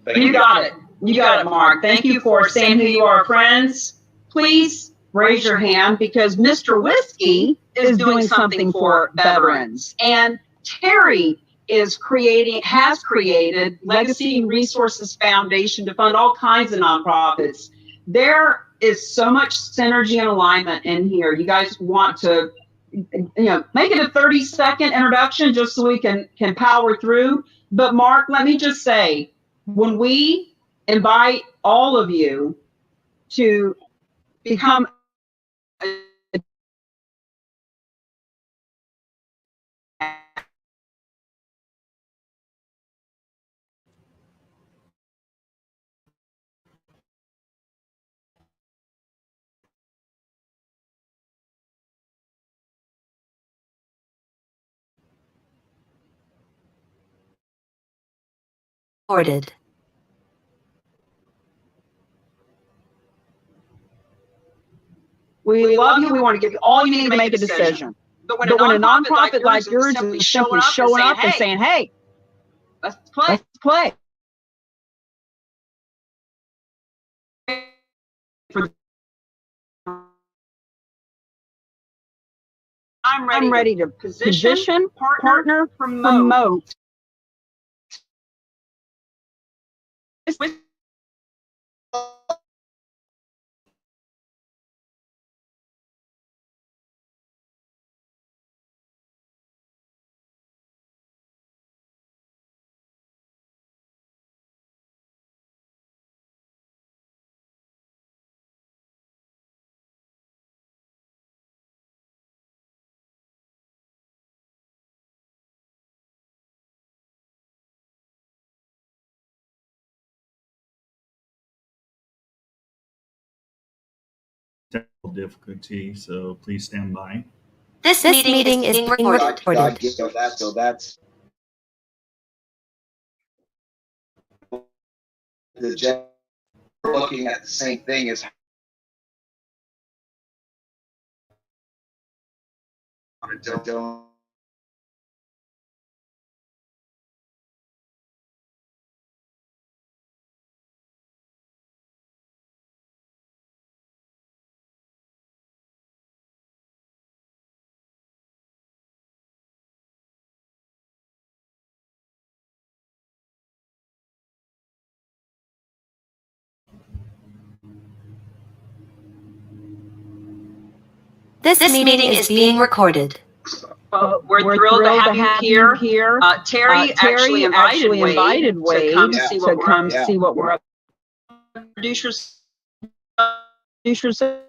Thank you. You got it. You got it, Mark. Thank you for saying who you are, friends. Please raise your hand because Mr. Whiskey is doing something for veterans. And Terry has created Legacy Resources Foundation to fund all kinds of nonprofits. There is so much synergy and alignment in here. You guys want to, make it a 30-second introduction just so we can power through. But Mark, let me just say, when we invite all of you to become Recorded. We love you. We want to give you all you need to make a decision. But when a nonprofit like yours is simply showing up and saying, hey, let's play. I'm ready to position, partner, promote. Technical difficulty, so please stand by. This meeting is being recorded. So that's the looking at the same thing as don't. This meeting is being recorded. We're thrilled to have you here. Terry actually invited Wade to come see what we're up to. Introduce yourself.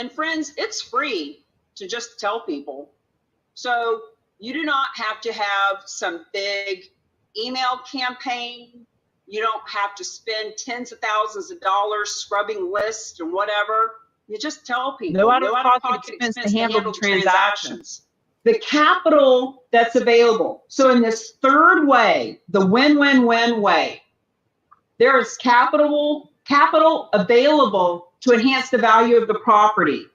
And friends, it's free to just tell people. So you do not have to have some big email campaign. You don't have to spend tens of thousands of dollars scrubbing lists and whatever. You just tell people. No out-of-pocket expense to handle the transactions. The capital that's available. So in this third way, the win-win-win way, there is capital available to enhance the value of the property.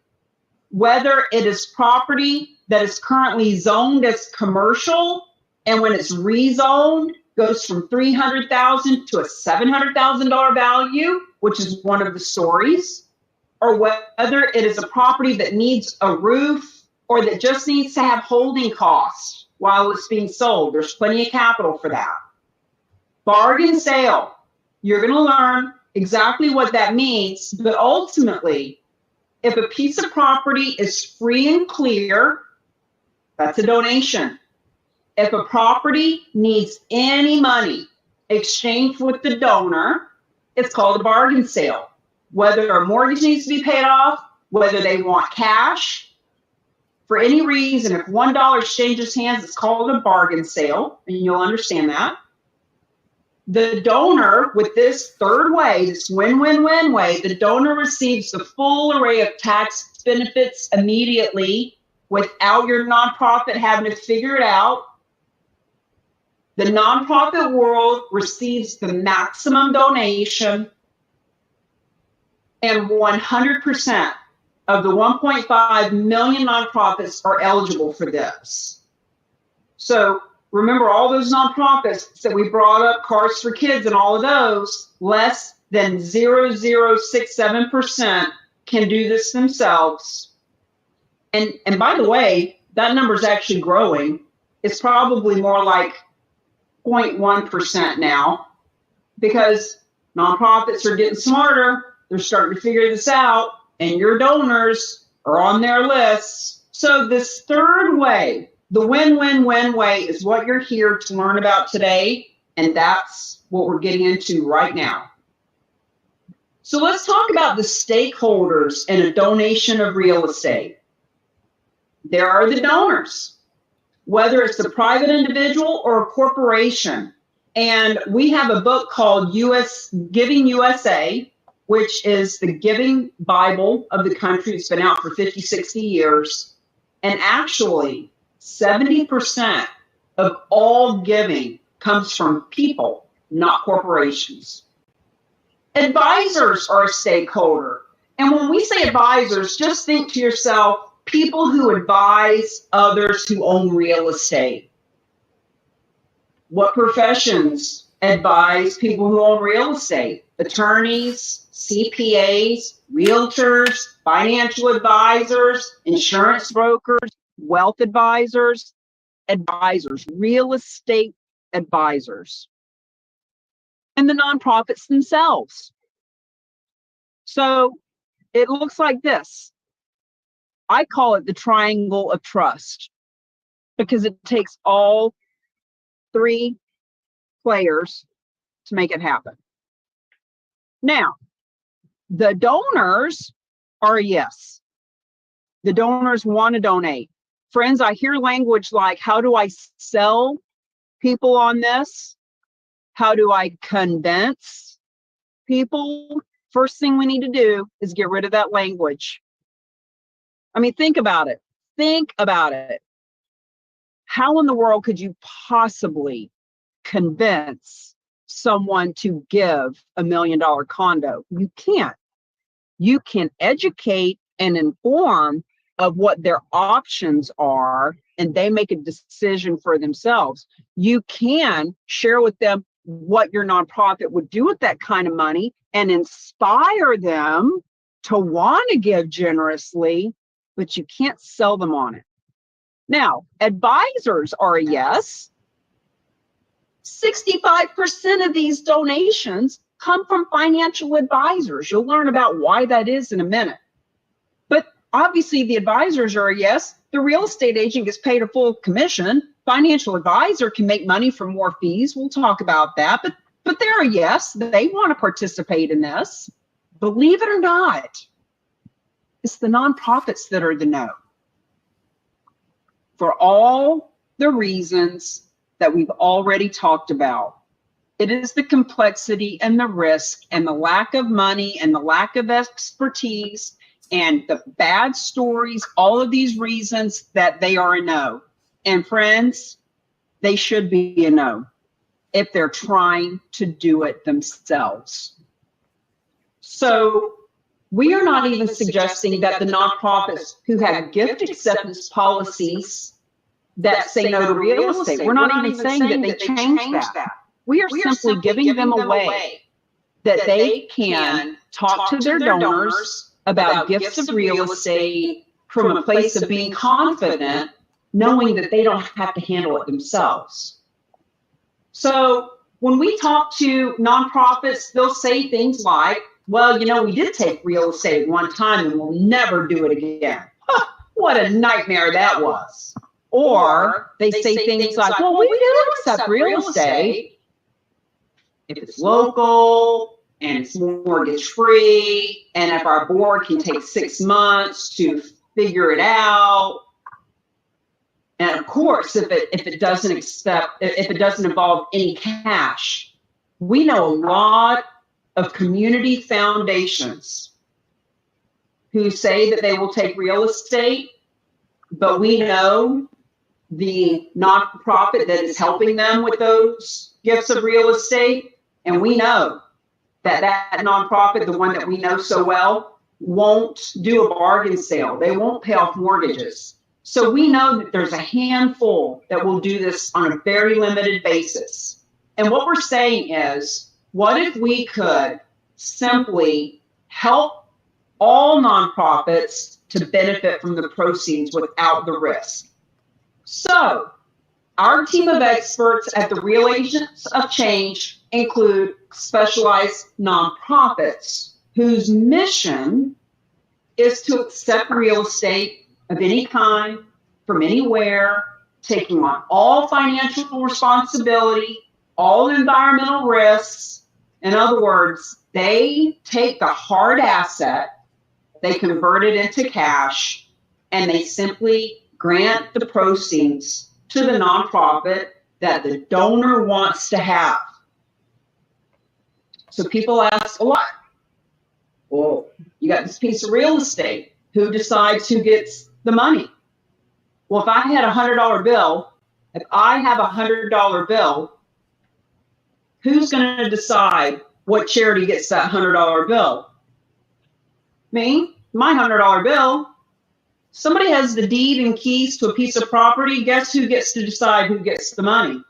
Whether it is property that is currently zoned as commercial, and when it's rezoned, goes from $300,000 to a $700,000 value, which is one of the stories, or whether it is a property that needs a roof or that just needs to have holding costs while it's being sold. There's plenty of capital for that. Bargain sale. You're going to learn exactly what that means, but ultimately, if a piece of property is free and clear, that's a donation. If a property needs any money exchanged with the donor, it's called a bargain sale. Whether a mortgage needs to be paid off, whether they want cash, for any reason, if $1 exchanges hands, it's called a bargain sale, and you'll understand that. The donor, with this third way, this win-win-win way, the donor receives the full array of tax benefits immediately without your nonprofit having to figure it out. The nonprofit world receives the maximum donation, and 100% of the 1.5 million nonprofits are eligible for this. So remember all those nonprofits that we brought up, Cars for Kids and all of those, less than 0.0067% can do this themselves. And by the way, that number is actually growing. It's probably more like 0.1% now, because nonprofits are getting smarter. They're starting to figure this out, and your donors are on their lists. So this third way, the win-win-win way, is what you're here to learn about today, and that's what we're getting into right now. So let's talk about the stakeholders in a donation of real estate. There are the donors, whether it's a private individual or a corporation. And we have a book called Giving USA, which is the giving Bible of the country. It's been out for 50, 60 years. And actually, 70% of all giving comes from people, not corporations. Advisors are a stakeholder. And when we say advisors, just think to yourself, people who advise others who own real estate. What professions advise people who own real estate? Attorneys, CPAs, realtors, financial advisors, insurance brokers, wealth advisors, real estate advisors, and the nonprofits themselves. So it looks like this. I call it the triangle of trust, because it takes all three players to make it happen. Now, the donors are a yes. The donors want to donate. Friends, I hear language like, how do I sell people on this? How do I convince people? First thing we need to do is get rid of that language. I mean, think about it. Think about it. How in the world could you possibly convince someone to give $1 million condo? You can't. You can educate and inform of what their options are, and they make a decision for themselves. You can share with them what your nonprofit would do with that kind of money and inspire them to want to give generously, but you can't sell them on it. Now, advisors are a yes. 65% of these donations come from financial advisors. You'll learn about why that is in a minute. But obviously the advisors are a yes. The real estate agent gets paid a full commission. Financial advisor can make money from more fees. We'll talk about that. But they're a yes. They want to participate in this. Believe it or not, It's the nonprofits that are the no. For all the reasons that we've already talked about. It is the complexity and the risk and the lack of money and the lack of expertise and the bad stories, all of these reasons that they are a no. And friends, they should be a no if they're trying to do it themselves. So we are not even suggesting that the nonprofits who have gift acceptance policies that say no to real estate, we're not even saying that they change that. We are simply giving them a way that they can talk to their donors about gifts of real estate from a place of being confident, knowing that they don't have to handle it themselves. So when we talk to nonprofits, they'll say things like, well, you know, we did take real estate one time and we'll never do it again. Huh, what a nightmare that was. Or they say things like, well, we do accept real estate if it's local and it's mortgage free, and if our board can take 6 months to figure it out. And of course, if it doesn't involve any cash, we know a lot of community foundations who say that they will take real estate, but we know the nonprofit that is helping them with those gifts of real estate, and we know that nonprofit, the one that we know so well, won't do a bargain sale. They won't pay off mortgages. So we know that there's a handful that will do this on a very limited basis. And what we're saying is, what if we could simply help all nonprofits to benefit from the proceeds without the risk? So our team of experts at the Real Agents of Change include specialized nonprofits whose mission is to accept real estate of any kind, from anywhere, taking on all financial responsibility, all environmental risks. In other words, they take the hard asset, they convert it into cash, and they simply grant the proceeds to the nonprofit that the donor wants to have. So people ask a lot, well, you got this piece of real estate. Who decides who gets the money? Well, if I had a $100 bill, who's going to decide what charity gets that $100 bill? Me, my $100 bill. Somebody has the deed and keys to a piece of property. Guess who gets to decide who gets the money?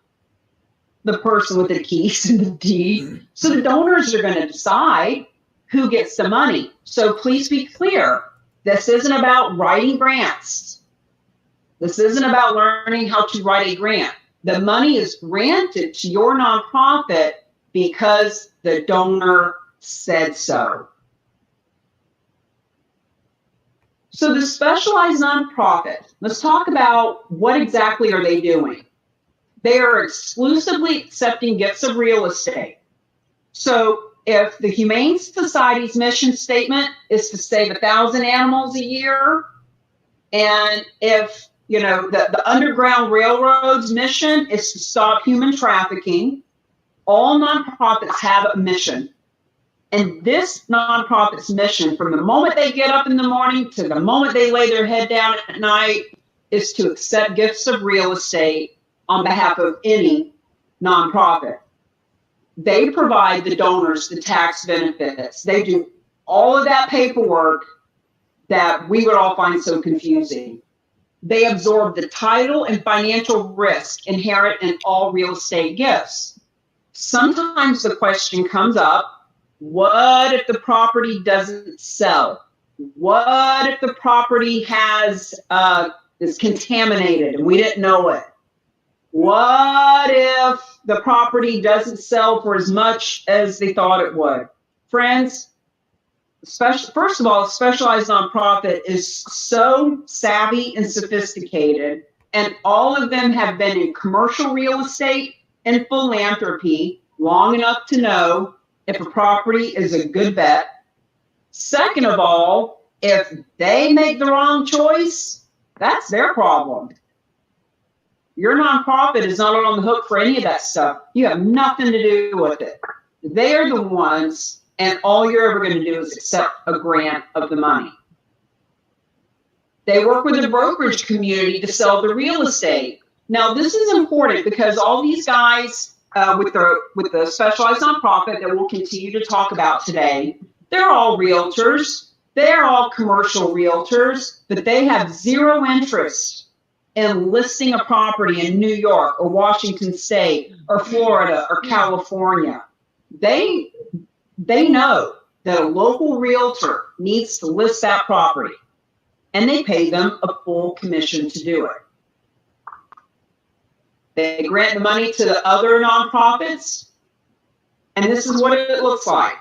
The person with the keys and the deed. So the donors are going to decide who gets the money. So please be clear. This isn't about writing grants. This isn't about learning how to write a grant. The money is granted to your nonprofit because the donor said so. So the specialized nonprofit, let's talk about what exactly are they doing. They are exclusively accepting gifts of real estate. So if the Humane Society's mission statement is to save 1,000 animals a year, and if the Underground Railroad's mission is to stop human trafficking, all nonprofits have a mission. And this nonprofit's mission, from the moment they get up in the morning to the moment they lay their head down at night, is to accept gifts of real estate on behalf of any nonprofit. They provide the donors the tax benefits. They do all of that paperwork that we would all find so confusing. They absorb the title and financial risk inherent in all real estate gifts. Sometimes the question comes up, what if the property doesn't sell? What if the property is contaminated and we didn't know it? What if the property doesn't sell for as much as they thought it would? Friends, first of all, a specialized nonprofit is so savvy and sophisticated, and all of them have been in commercial real estate and philanthropy long enough to know if a property is a good bet. Second of all, If they make the wrong choice, that's their problem. Your nonprofit is not on the hook for any of that stuff. You have nothing to do with it. They are the ones, and all you're ever going to do is accept a grant of the money. They work with the brokerage community to sell the real estate. Now, this is important because all these guys with the specialized nonprofit that we'll continue to talk about today, they're all realtors. They're all commercial realtors, but they have zero interest in listing a property in New York or Washington State or Florida or California. They know that a local realtor needs to list that property, and they pay them a full commission to do it. They grant the money to the other nonprofits, and this is what it looks like.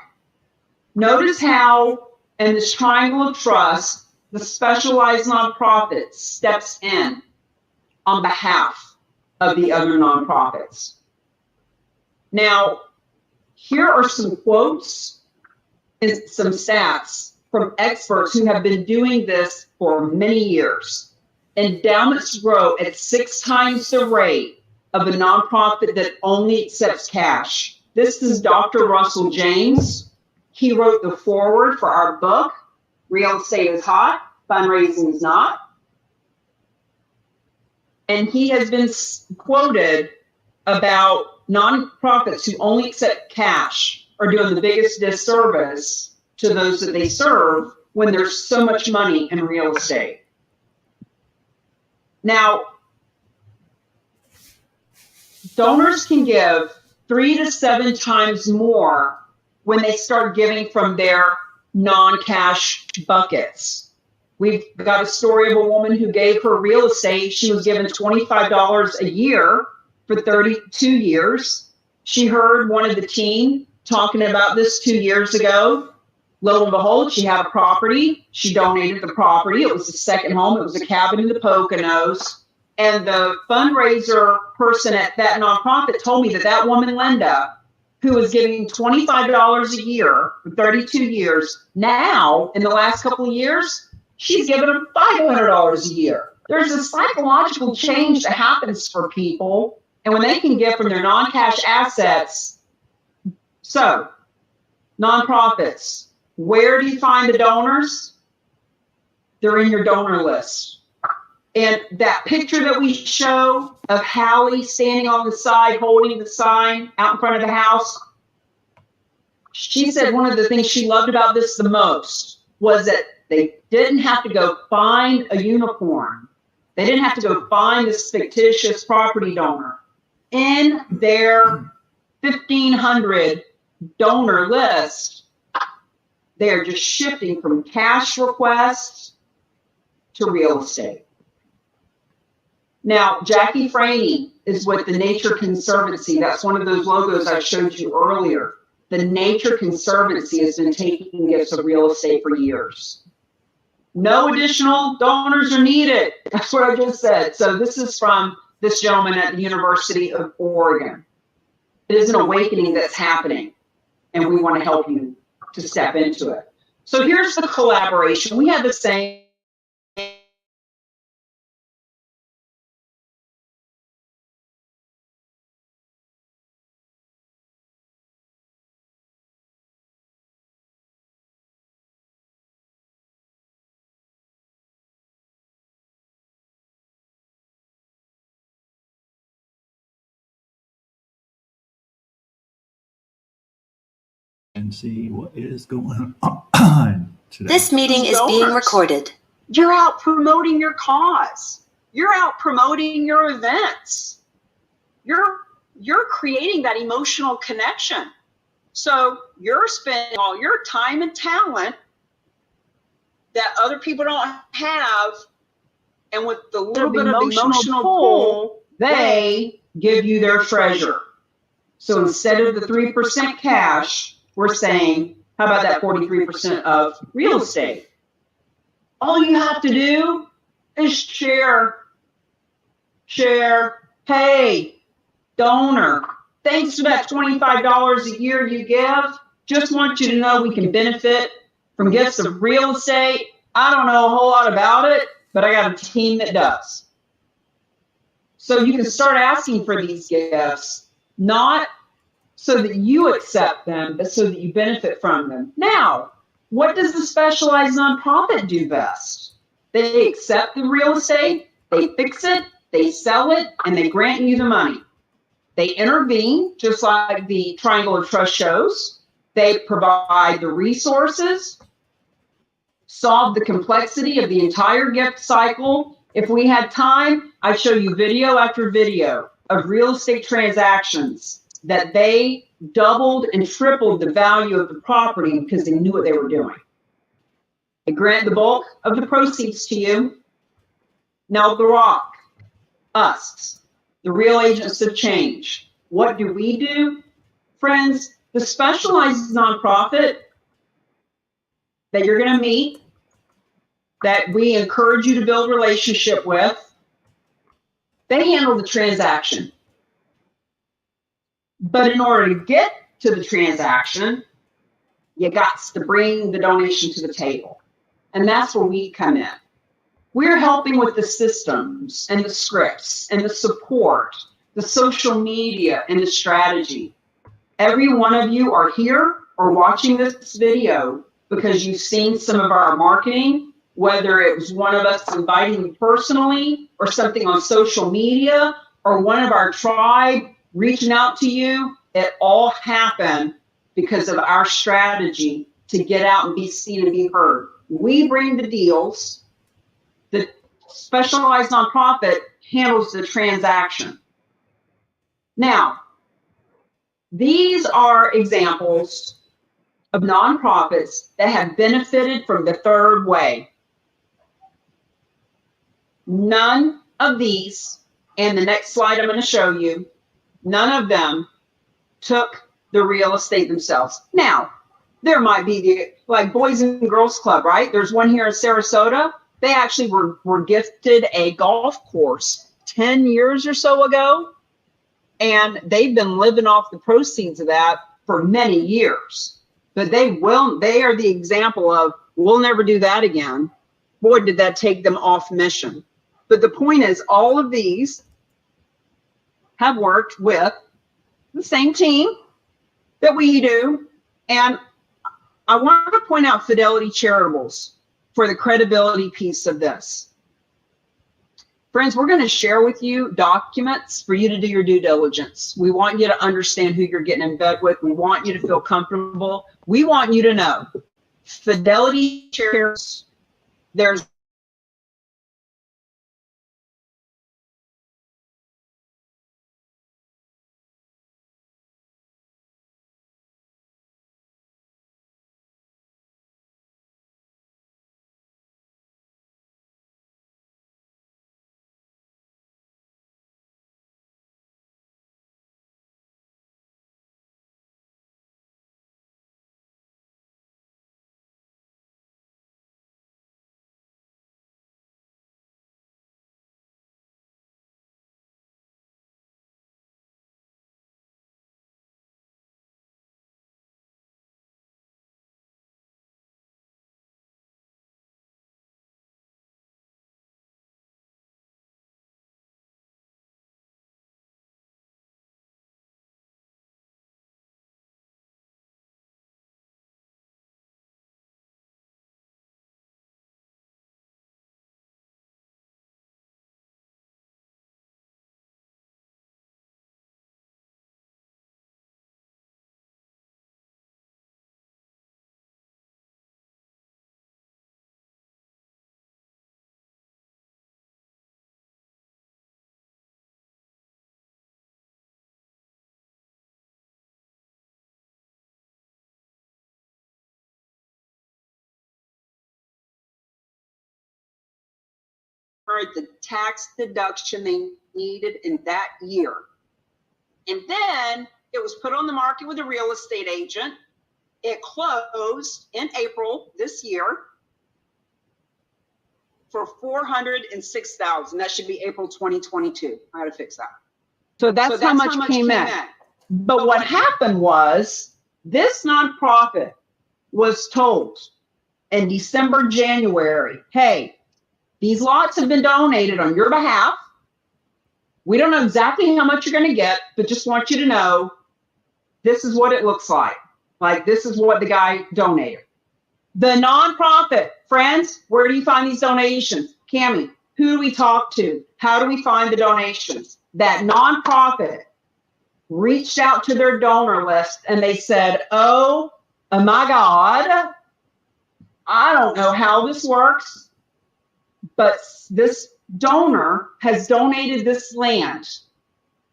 Notice how in this triangle of trust, the specialized nonprofit steps in on behalf of the other nonprofits. Now, here are some quotes and some stats from experts who have been doing this for many years. Endowments grow at 6 times the rate of a nonprofit that only accepts cash. This is Dr. Russell James. He wrote the foreword for our book, Real Estate is Hot, Fundraising is Not. And he has been quoted about nonprofits who only accept cash are doing the biggest disservice to those that they serve when there's so much money in real estate. Now, donors can give 3 to 7 times more when they start giving from their non-cash buckets. We've got a story of a woman who gave her real estate. She was given $25 a year for 32 years. She heard one of the team talking about this 2 years ago. Lo and behold, she had a property. She donated the property. It was a second home. It was a cabin in the Poconos. And the fundraiser person at that nonprofit told me that that woman, Linda, who was giving $25 a year for 32 years, now, in the last couple of years, she's given them $500 a year. There's a psychological change that happens for people, and when they can give from their non-cash assets. So, nonprofits, where do you find the donors? They're in your donor list. And that picture that we show of Hallie standing on the side holding the sign out in front of the house, she said one of the things she loved about this the most was that they didn't have to go find a unicorn. They didn't have to go find this fictitious property donor. In their 1,500 donor list, they're just shifting from cash requests to real estate. Now, Jackie Franey is with the Nature Conservancy. That's one of those logos I showed you earlier. The Nature Conservancy has been taking gifts of real estate for years. No additional donors are needed. That's what I just said. So this is from this gentleman at the University of Oregon. It is an awakening that's happening, and we want to help you to step into it. So here's the collaboration. We have the same. And see what is going on today. This meeting is being recorded. You're out promoting your cause. You're out promoting your events. You're creating that emotional connection. So you're spending all your time and talent that other people don't have, and with the little bit of emotional pull, they give you their treasure. So instead of the 3% cash, we're saying, how about that 43% of real estate? All you have to do is share. Hey, donor, thanks for that $25 a year you give. Just want you to know we can benefit from gifts of real estate. I don't know a whole lot about it, but I got a team that does. So you can start asking for these gifts, not so that you accept them, but so that you benefit from them. Now, what does the specialized nonprofit do best? They accept the real estate, they fix it, they sell it, and they grant you the money. They intervene, just like the Triangle of Trust shows. They provide the resources, solve the complexity of the entire gift cycle. If we had time, I'd show you video after video of real estate transactions that they doubled and tripled the value of the property because they knew what they were doing. They grant the bulk of the proceeds to you. Now, The Rock, us, the real agents of change. What do we do? Friends, the specialized nonprofit that you're going to meet, that we encourage you to build relationship with, they handle the transaction. But in order to get to the transaction, you got to bring the donation to the table. And that's where we come in. We're helping with the systems and the scripts and the support, the social media and the strategy. Every one of you are here or watching this video because you've seen some of our marketing, whether it was one of us inviting you personally or something on social media or one of our tribe reaching out to you. It all happened because of our strategy to get out and be seen and be heard. We bring the deals. The specialized nonprofit handles the transaction. Now, these are examples of nonprofits that have benefited from the third way. None of these, and the next slide I'm going to show you, none of them took the real estate themselves. Now, there might be like Boys and Girls Club, right? There's one here in Sarasota. They actually were gifted a golf course 10 years or so ago, and they've been living off the proceeds of that for many years. But they are the example of, we'll never do that again. Boy, did that take them off mission. But the point is, all of these have worked with the same team that we do. And I want to point out Fidelity Charitables for the credibility piece of this. Friends, we're going to share with you documents for you to do your due diligence. We want you to understand who you're getting in bed with. We want you to feel comfortable. We want you to know Fidelity Charitables, there's the tax deduction they needed in that year. And then it was put on the market with a real estate agent. It closed in April this year for $406,000. That should be April 2022. I gotta fix that. So that's how much came in. But what happened was this nonprofit was told in December, January, hey, these lots have been donated on your behalf. We don't know exactly how much you're going to get, but just want you to know this is what it looks like. Like, this is what the guy donated. The nonprofit, friends, where do you find these donations? Cami, who do we talk to? How do we find the donations? That nonprofit reached out to their donor list and they said, oh my God, I don't know how this works, but this donor has donated this land.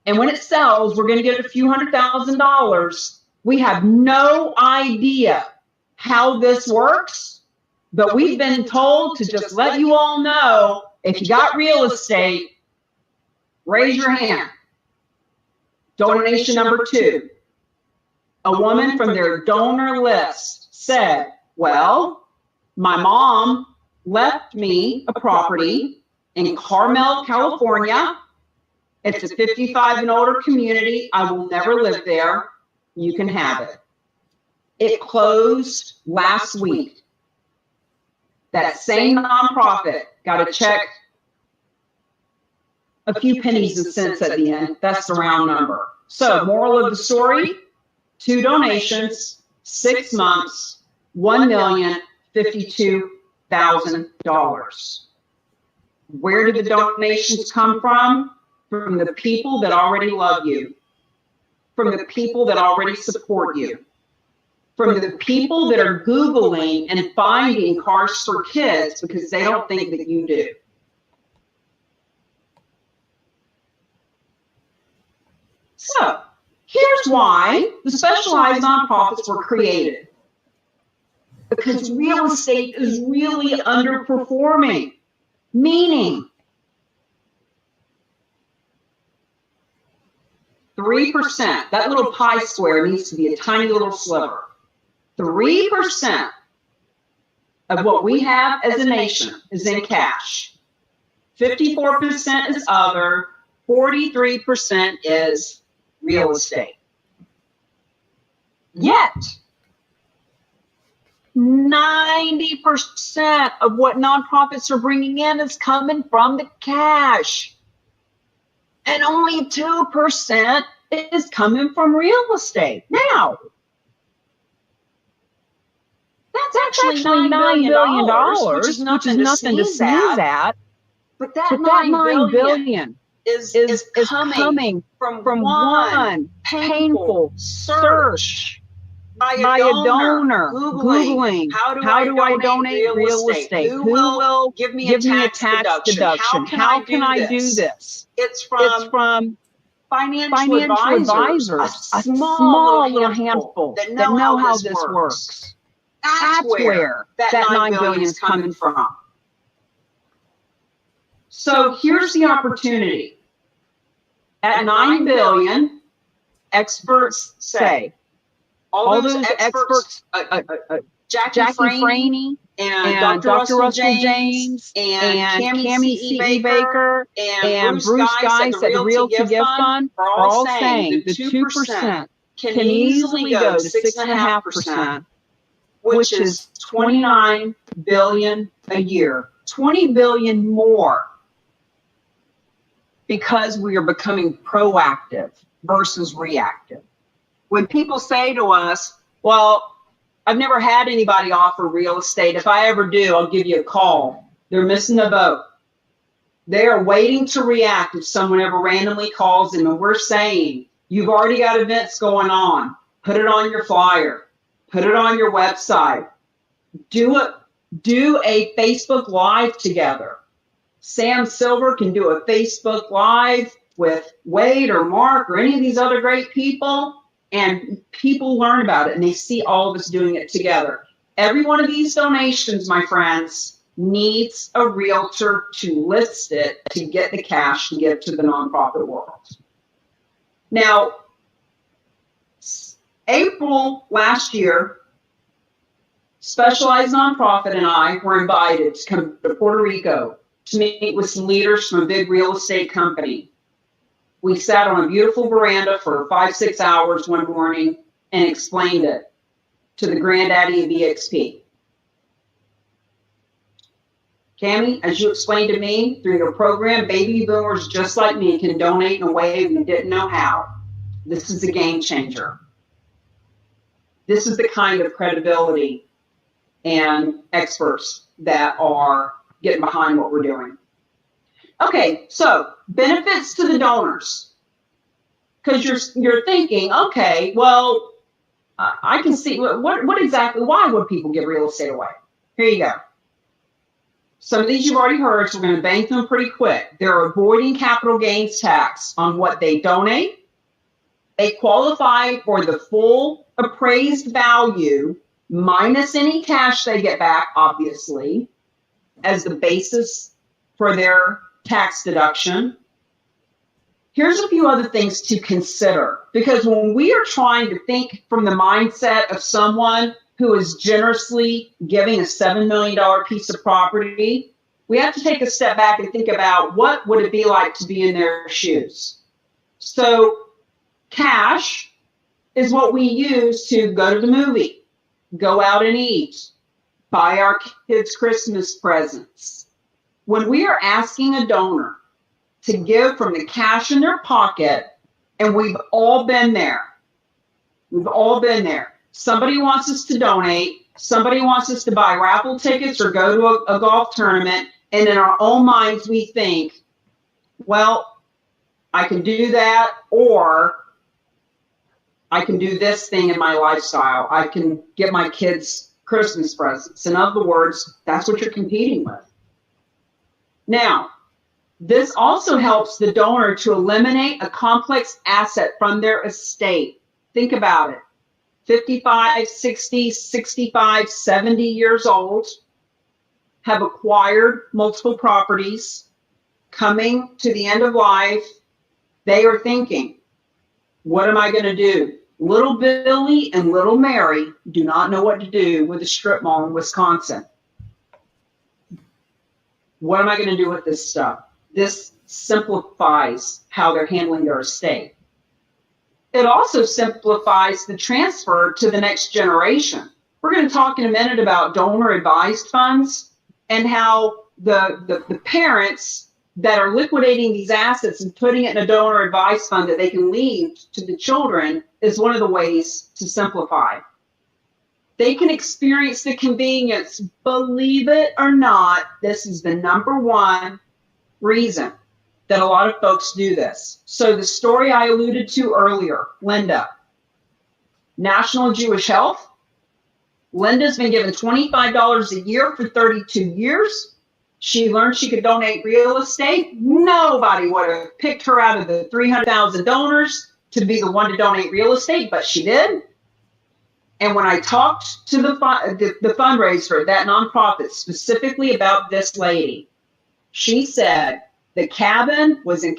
And when it sells, we're going to get a few $100,000. We have no idea how this works, but we've been told to just let you all know, if you got real estate, raise your hand. Donation number 2. A woman from their donor list said, well, my mom left me a property in Carmel, California. It's a 55 and older community. I will never live there. You can have it. It closed last week. That same nonprofit got a check, a few pennies and cents at the end. That's the round number. So, moral of the story, 2 donations, 6 months, $1,052,000. Where did the donations come from? From the people that already love you, from the people that already support you, from the people that are Googling and finding cars for kids because they don't think that you do. So, here's why the specialized nonprofits were created. Because real estate is really underperforming, meaning 3%, that little pie square needs to be a tiny little sliver. 3% of what we have as a nation is in cash. 54% is other, 43% is real estate. Yet, 90% of what nonprofits are bringing in is coming from the cash. And only 2% is coming from real estate. Now, that's actually $9 billion, which is nothing to sneeze at. But that $9 billion is coming from one painful search by a donor Googling, how do I donate real estate? Who will give me a tax deduction? How can I do this? It's from financial advisors, a small little handful that know how this works. That's where that $9 billion is coming from. So here's the opportunity. At $9 billion, experts say, all those experts, Jackie Franey and Dr. Russell James and Cami C. Baker and Bruce Geis at the Real to Give Fund are all saying the 2% can easily go to 6.5%, which is $29 billion a year, $20 billion more, because we are becoming proactive versus reactive. When people say to us, well, I've never had anybody offer real estate. If I ever do, I'll give you a call. They're missing the boat. They are waiting to react if someone ever randomly calls them. And we're saying, you've already got events going on. Put it on your flyer. Put it on your website. Do a Facebook Live together. Sam Silver can do a Facebook Live with Wade or Mark or any of these other great people. And people learn about it, and they see all of us doing it together. Every one of these donations, my friends, needs a realtor to list it to get the cash to give to the nonprofit world. Now, April last year, Specialized Nonprofit and I were invited to come to Puerto Rico to meet with some leaders from a big real estate company. We sat on a beautiful veranda for 5-6 hours one morning and explained it to the granddaddy of EXP. Cami, as you explained to me through your program, baby boomers just like me can donate in a way we didn't know how. This is a game changer. This is the kind of credibility and experts that are getting behind what we're doing. Okay, so benefits to the donors. Because you're thinking, okay, well, I can see what exactly, why would people give real estate away? Here you go. Some of these you've already heard, so we're going to bank them pretty quick. They're avoiding capital gains tax on what they donate. They qualify for the full appraised value minus any cash they get back, obviously, as the basis for their tax deduction. Here's a few other things to consider, because when we are trying to think from the mindset of someone who is generously giving a $7 million piece of property, we have to take a step back and think about what would it be like to be in their shoes. So cash is what we use to go to the movie, go out and eat, buy our kids Christmas presents. When we are asking a donor to give from the cash in their pocket, and we've all been there. We've all been there. Somebody wants us to donate. Somebody wants us to buy raffle tickets or go to a golf tournament. And in our own minds, we think, well, I can do that, or I can do this thing in my lifestyle. I can get my kids Christmas presents. In other words, that's what you're competing with. Now, this also helps the donor to eliminate a complex asset from their estate. Think about it. 55, 60, 65, 70 years old, have acquired multiple properties, coming to the end of life. They are thinking, what am I going to do? Little Billy and little Mary do not know what to do with a strip mall in Wisconsin. What am I going to do with this stuff? This simplifies how they're handling their estate. It also simplifies the transfer to the next generation. We're going to talk in a minute about donor advised funds and how the parents that are liquidating these assets and putting it in a donor advised fund that they can leave to the children is one of the ways to simplify. They can experience the convenience. Believe it or not, this is the number one reason that a lot of folks do this. So the story I alluded to earlier, Linda, National Jewish Health. Linda's been given $25 a year for 32 years. She learned she could donate real estate. Nobody would have picked her out of the 300,000 donors to be the one to donate real estate, but she did. And when I talked to the fundraiser, that nonprofit, specifically about this lady, she said the cabin was in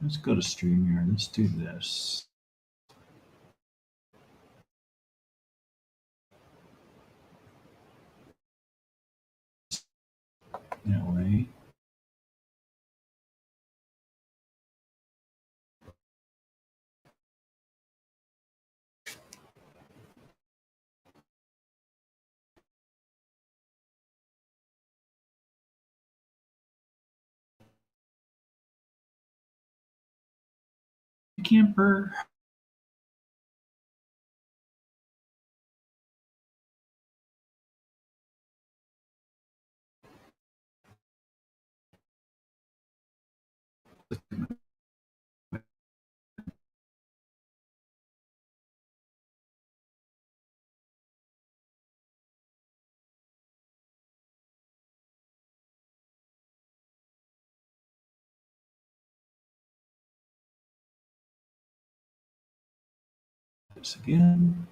Let's go to StreamYard. Let's do this. That way. Camper. This again.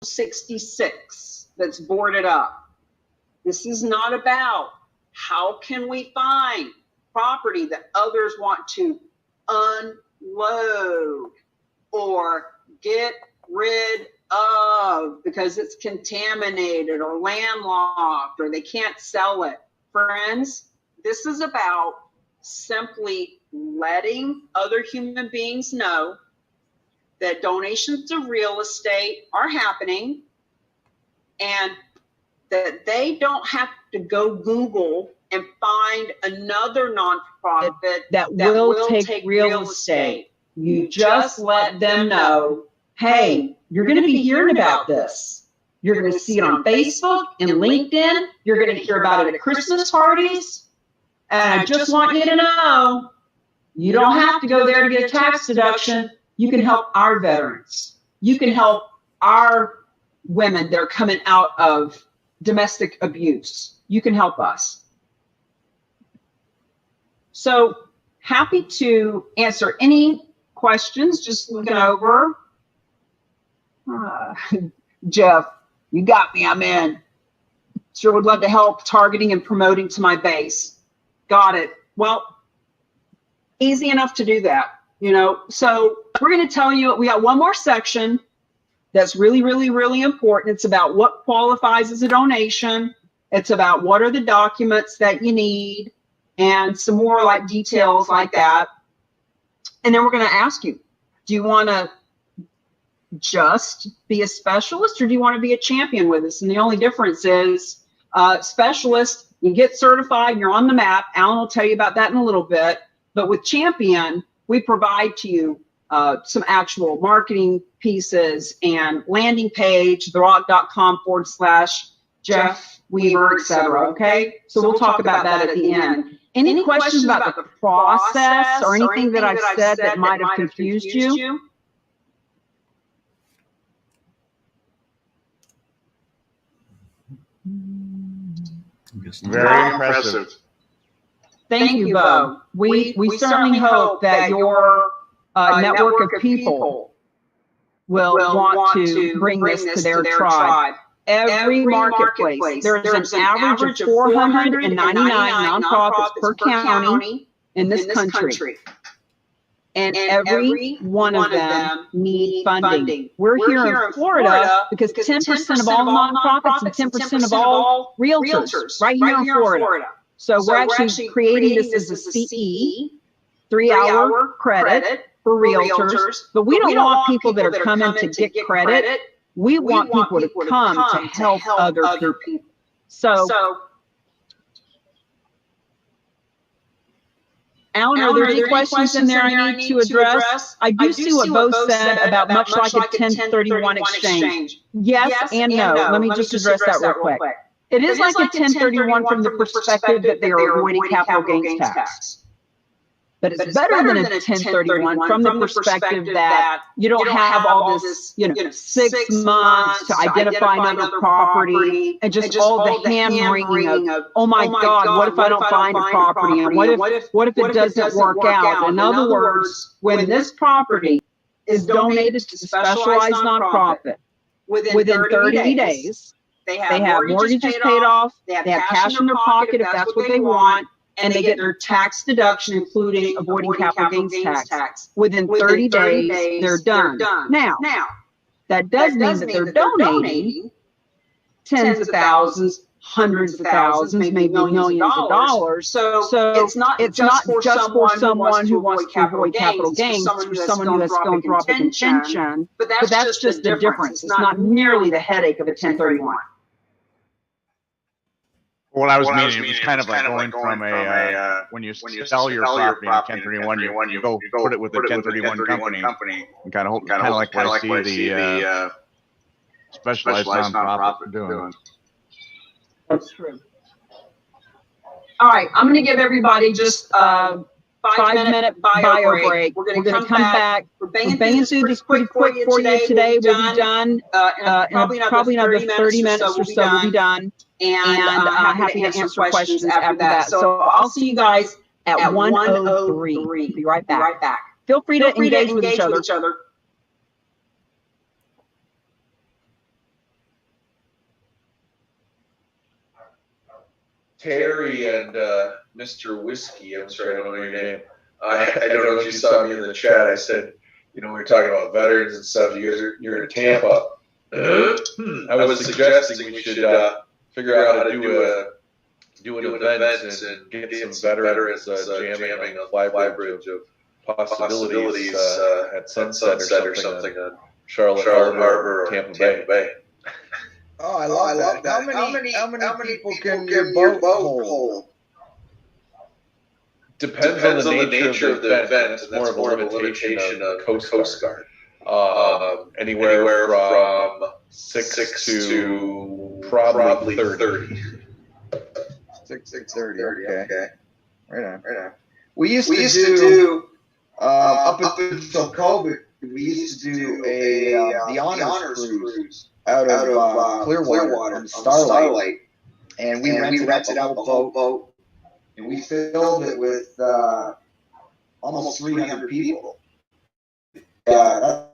66 that's boarded up. This is not about how can we find property that others want to unload or get rid of because it's contaminated or landlocked or they can't sell it. Friends, this is about simply letting other human beings know that donations of real estate are happening and that they don't have to go Google and find another nonprofit that will take real estate. You just let them know, hey, you're going to be hearing about this. You're going to see it on Facebook and LinkedIn. You're going to hear about it at Christmas parties. And I just want you to know, you don't have to go there to get a tax deduction. You can help our veterans. You can help our women that are coming out of domestic abuse. You can help us. So happy to answer any questions. Just looking over. Jeff, you got me. I'm in. Sure would love to help targeting and promoting to my base. Got it. Well, easy enough to do that, you know. So we're going to tell you, we got one more section that's really, really, really important. It's about what qualifies as a donation. It's about what are the documents that you need and some more like details like that. And then we're going to ask you, do you want to just be a specialist or do you want to be a champion with us? And the only difference is specialist, you get certified, you're on the map. Alan will tell you about that in a little bit. But with champion, we provide to you some actual marketing pieces and landing page, therock.com/Jeff Weaver, etc. Okay, so we'll talk about that at the end. Any questions about the process or anything that I've said that might have confused you? Very impressive. Thank you, Bo. We certainly hope that your network of people will want to bring this to their tribe. Every marketplace, there's an average of 499 nonprofits per county in this country. And every one of them need funding. We're here in Florida because 10% of all nonprofits and 10% of all realtors right here in Florida. So we're actually creating this as a CE, 3-hour credit for realtors. But we don't want people that are coming to get credit. We want people to come to help other people. So Alan, are there any questions in there I need to address? I do see what Bo said about much like a 1031 exchange. Yes and no. Let me just address that real quick. It is like a 1031 from the perspective that they are avoiding capital gains tax. But it's better than a 1031 from the perspective that you don't have all this, 6 months to identify another property and just all the hand-wringing of, oh my God, what if I don't find a property? And what if it doesn't work out? In other words, when this property is donated to a specialized nonprofit, within 30 days, they have mortgages paid off, they have cash in their pocket if that's what they want, and they get their tax deduction, including avoiding capital gains tax. Within 30 days, they're done. Now, that does mean that they're donating tens of thousands, hundreds of thousands, maybe millions of dollars. So it's not just for someone who wants to avoid capital gains, it's for someone who has philanthropic intention. But that's just the difference. It's not nearly the headache of a 1031. What I was meaning, it was kind of like going from a, when you sell your property in 1031, you go put it with a 1031 company, and kind of like what I see the specialized nonprofit doing. That's true. All right, I'm going to give everybody just a 5-minute bio break. We're going to come back. We're banging through this pretty quick for you today. We'll be done in probably another 30 minutes or so. We'll be done. And I'm happy to answer questions after that. So I'll see you guys at 1:03. Be right back. Feel free to engage with each other. Terry and Mr. Whiskey, I'm sorry, I don't know your name. I don't know if you saw me in the chat. I said, we were talking about veterans and stuff. You're in Tampa. I was suggesting we should figure out how to do an event and get some veterans jamming on flybridge of possibilities at Sunset or something on Charlotte Harbor or Tampa Bay. Oh, I love that. How many people can your boat hold? Depends on the nature of the event. That's more of a limitation of Coast Guard. Anywhere from 6 to probably 30. 6:30. Okay. Right on. We used to do up until COVID. We used to do the honors cruise out of Clearwater on Starlight, and we rented out the whole boat, and we filled it with almost 300 people. Yeah,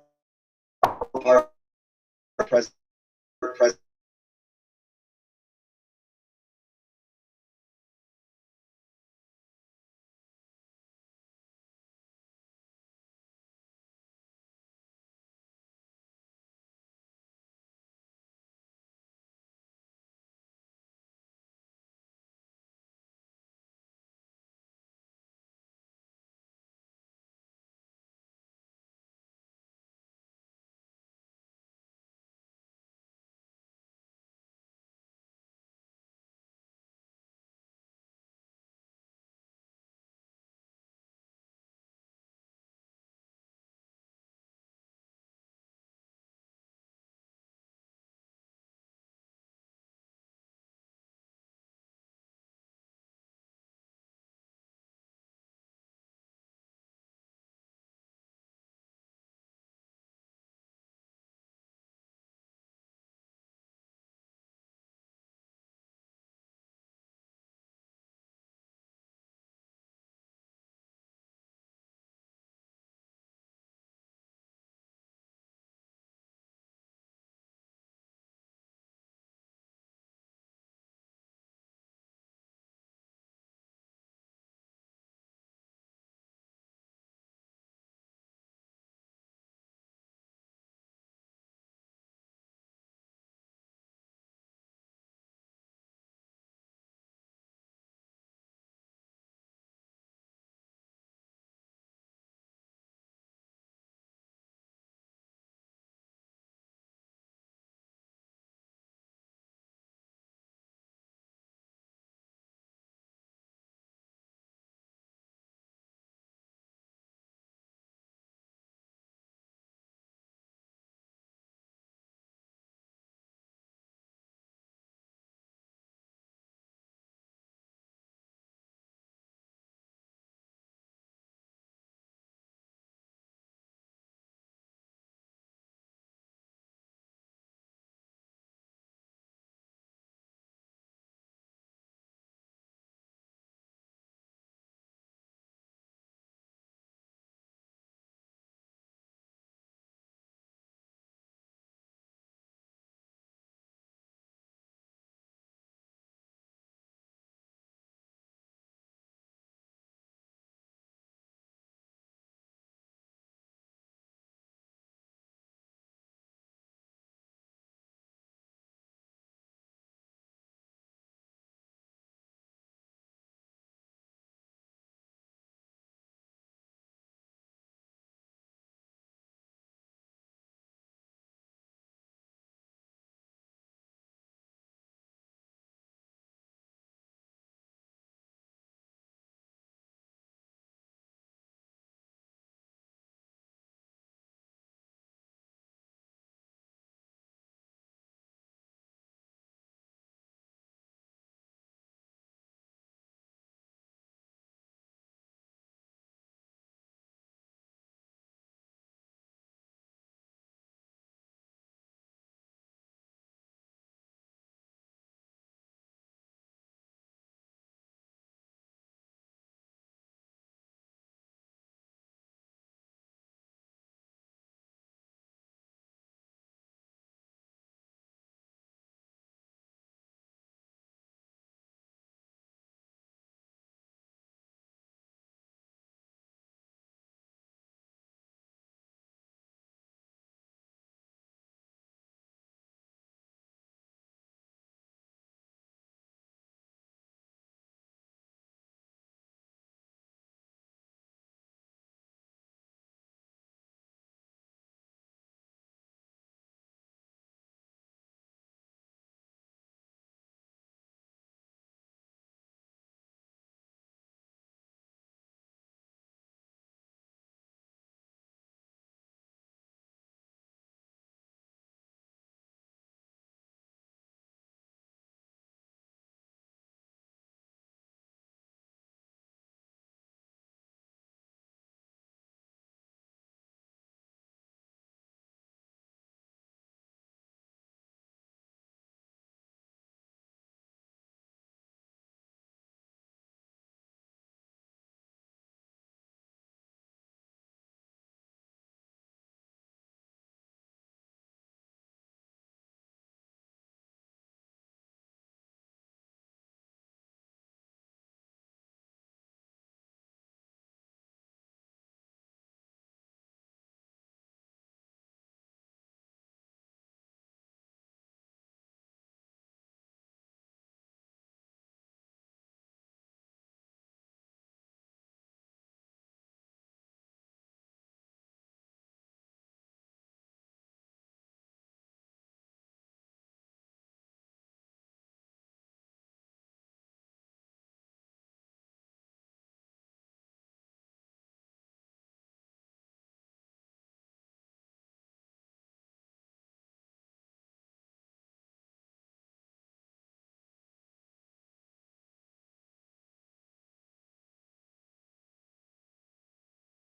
that's our president.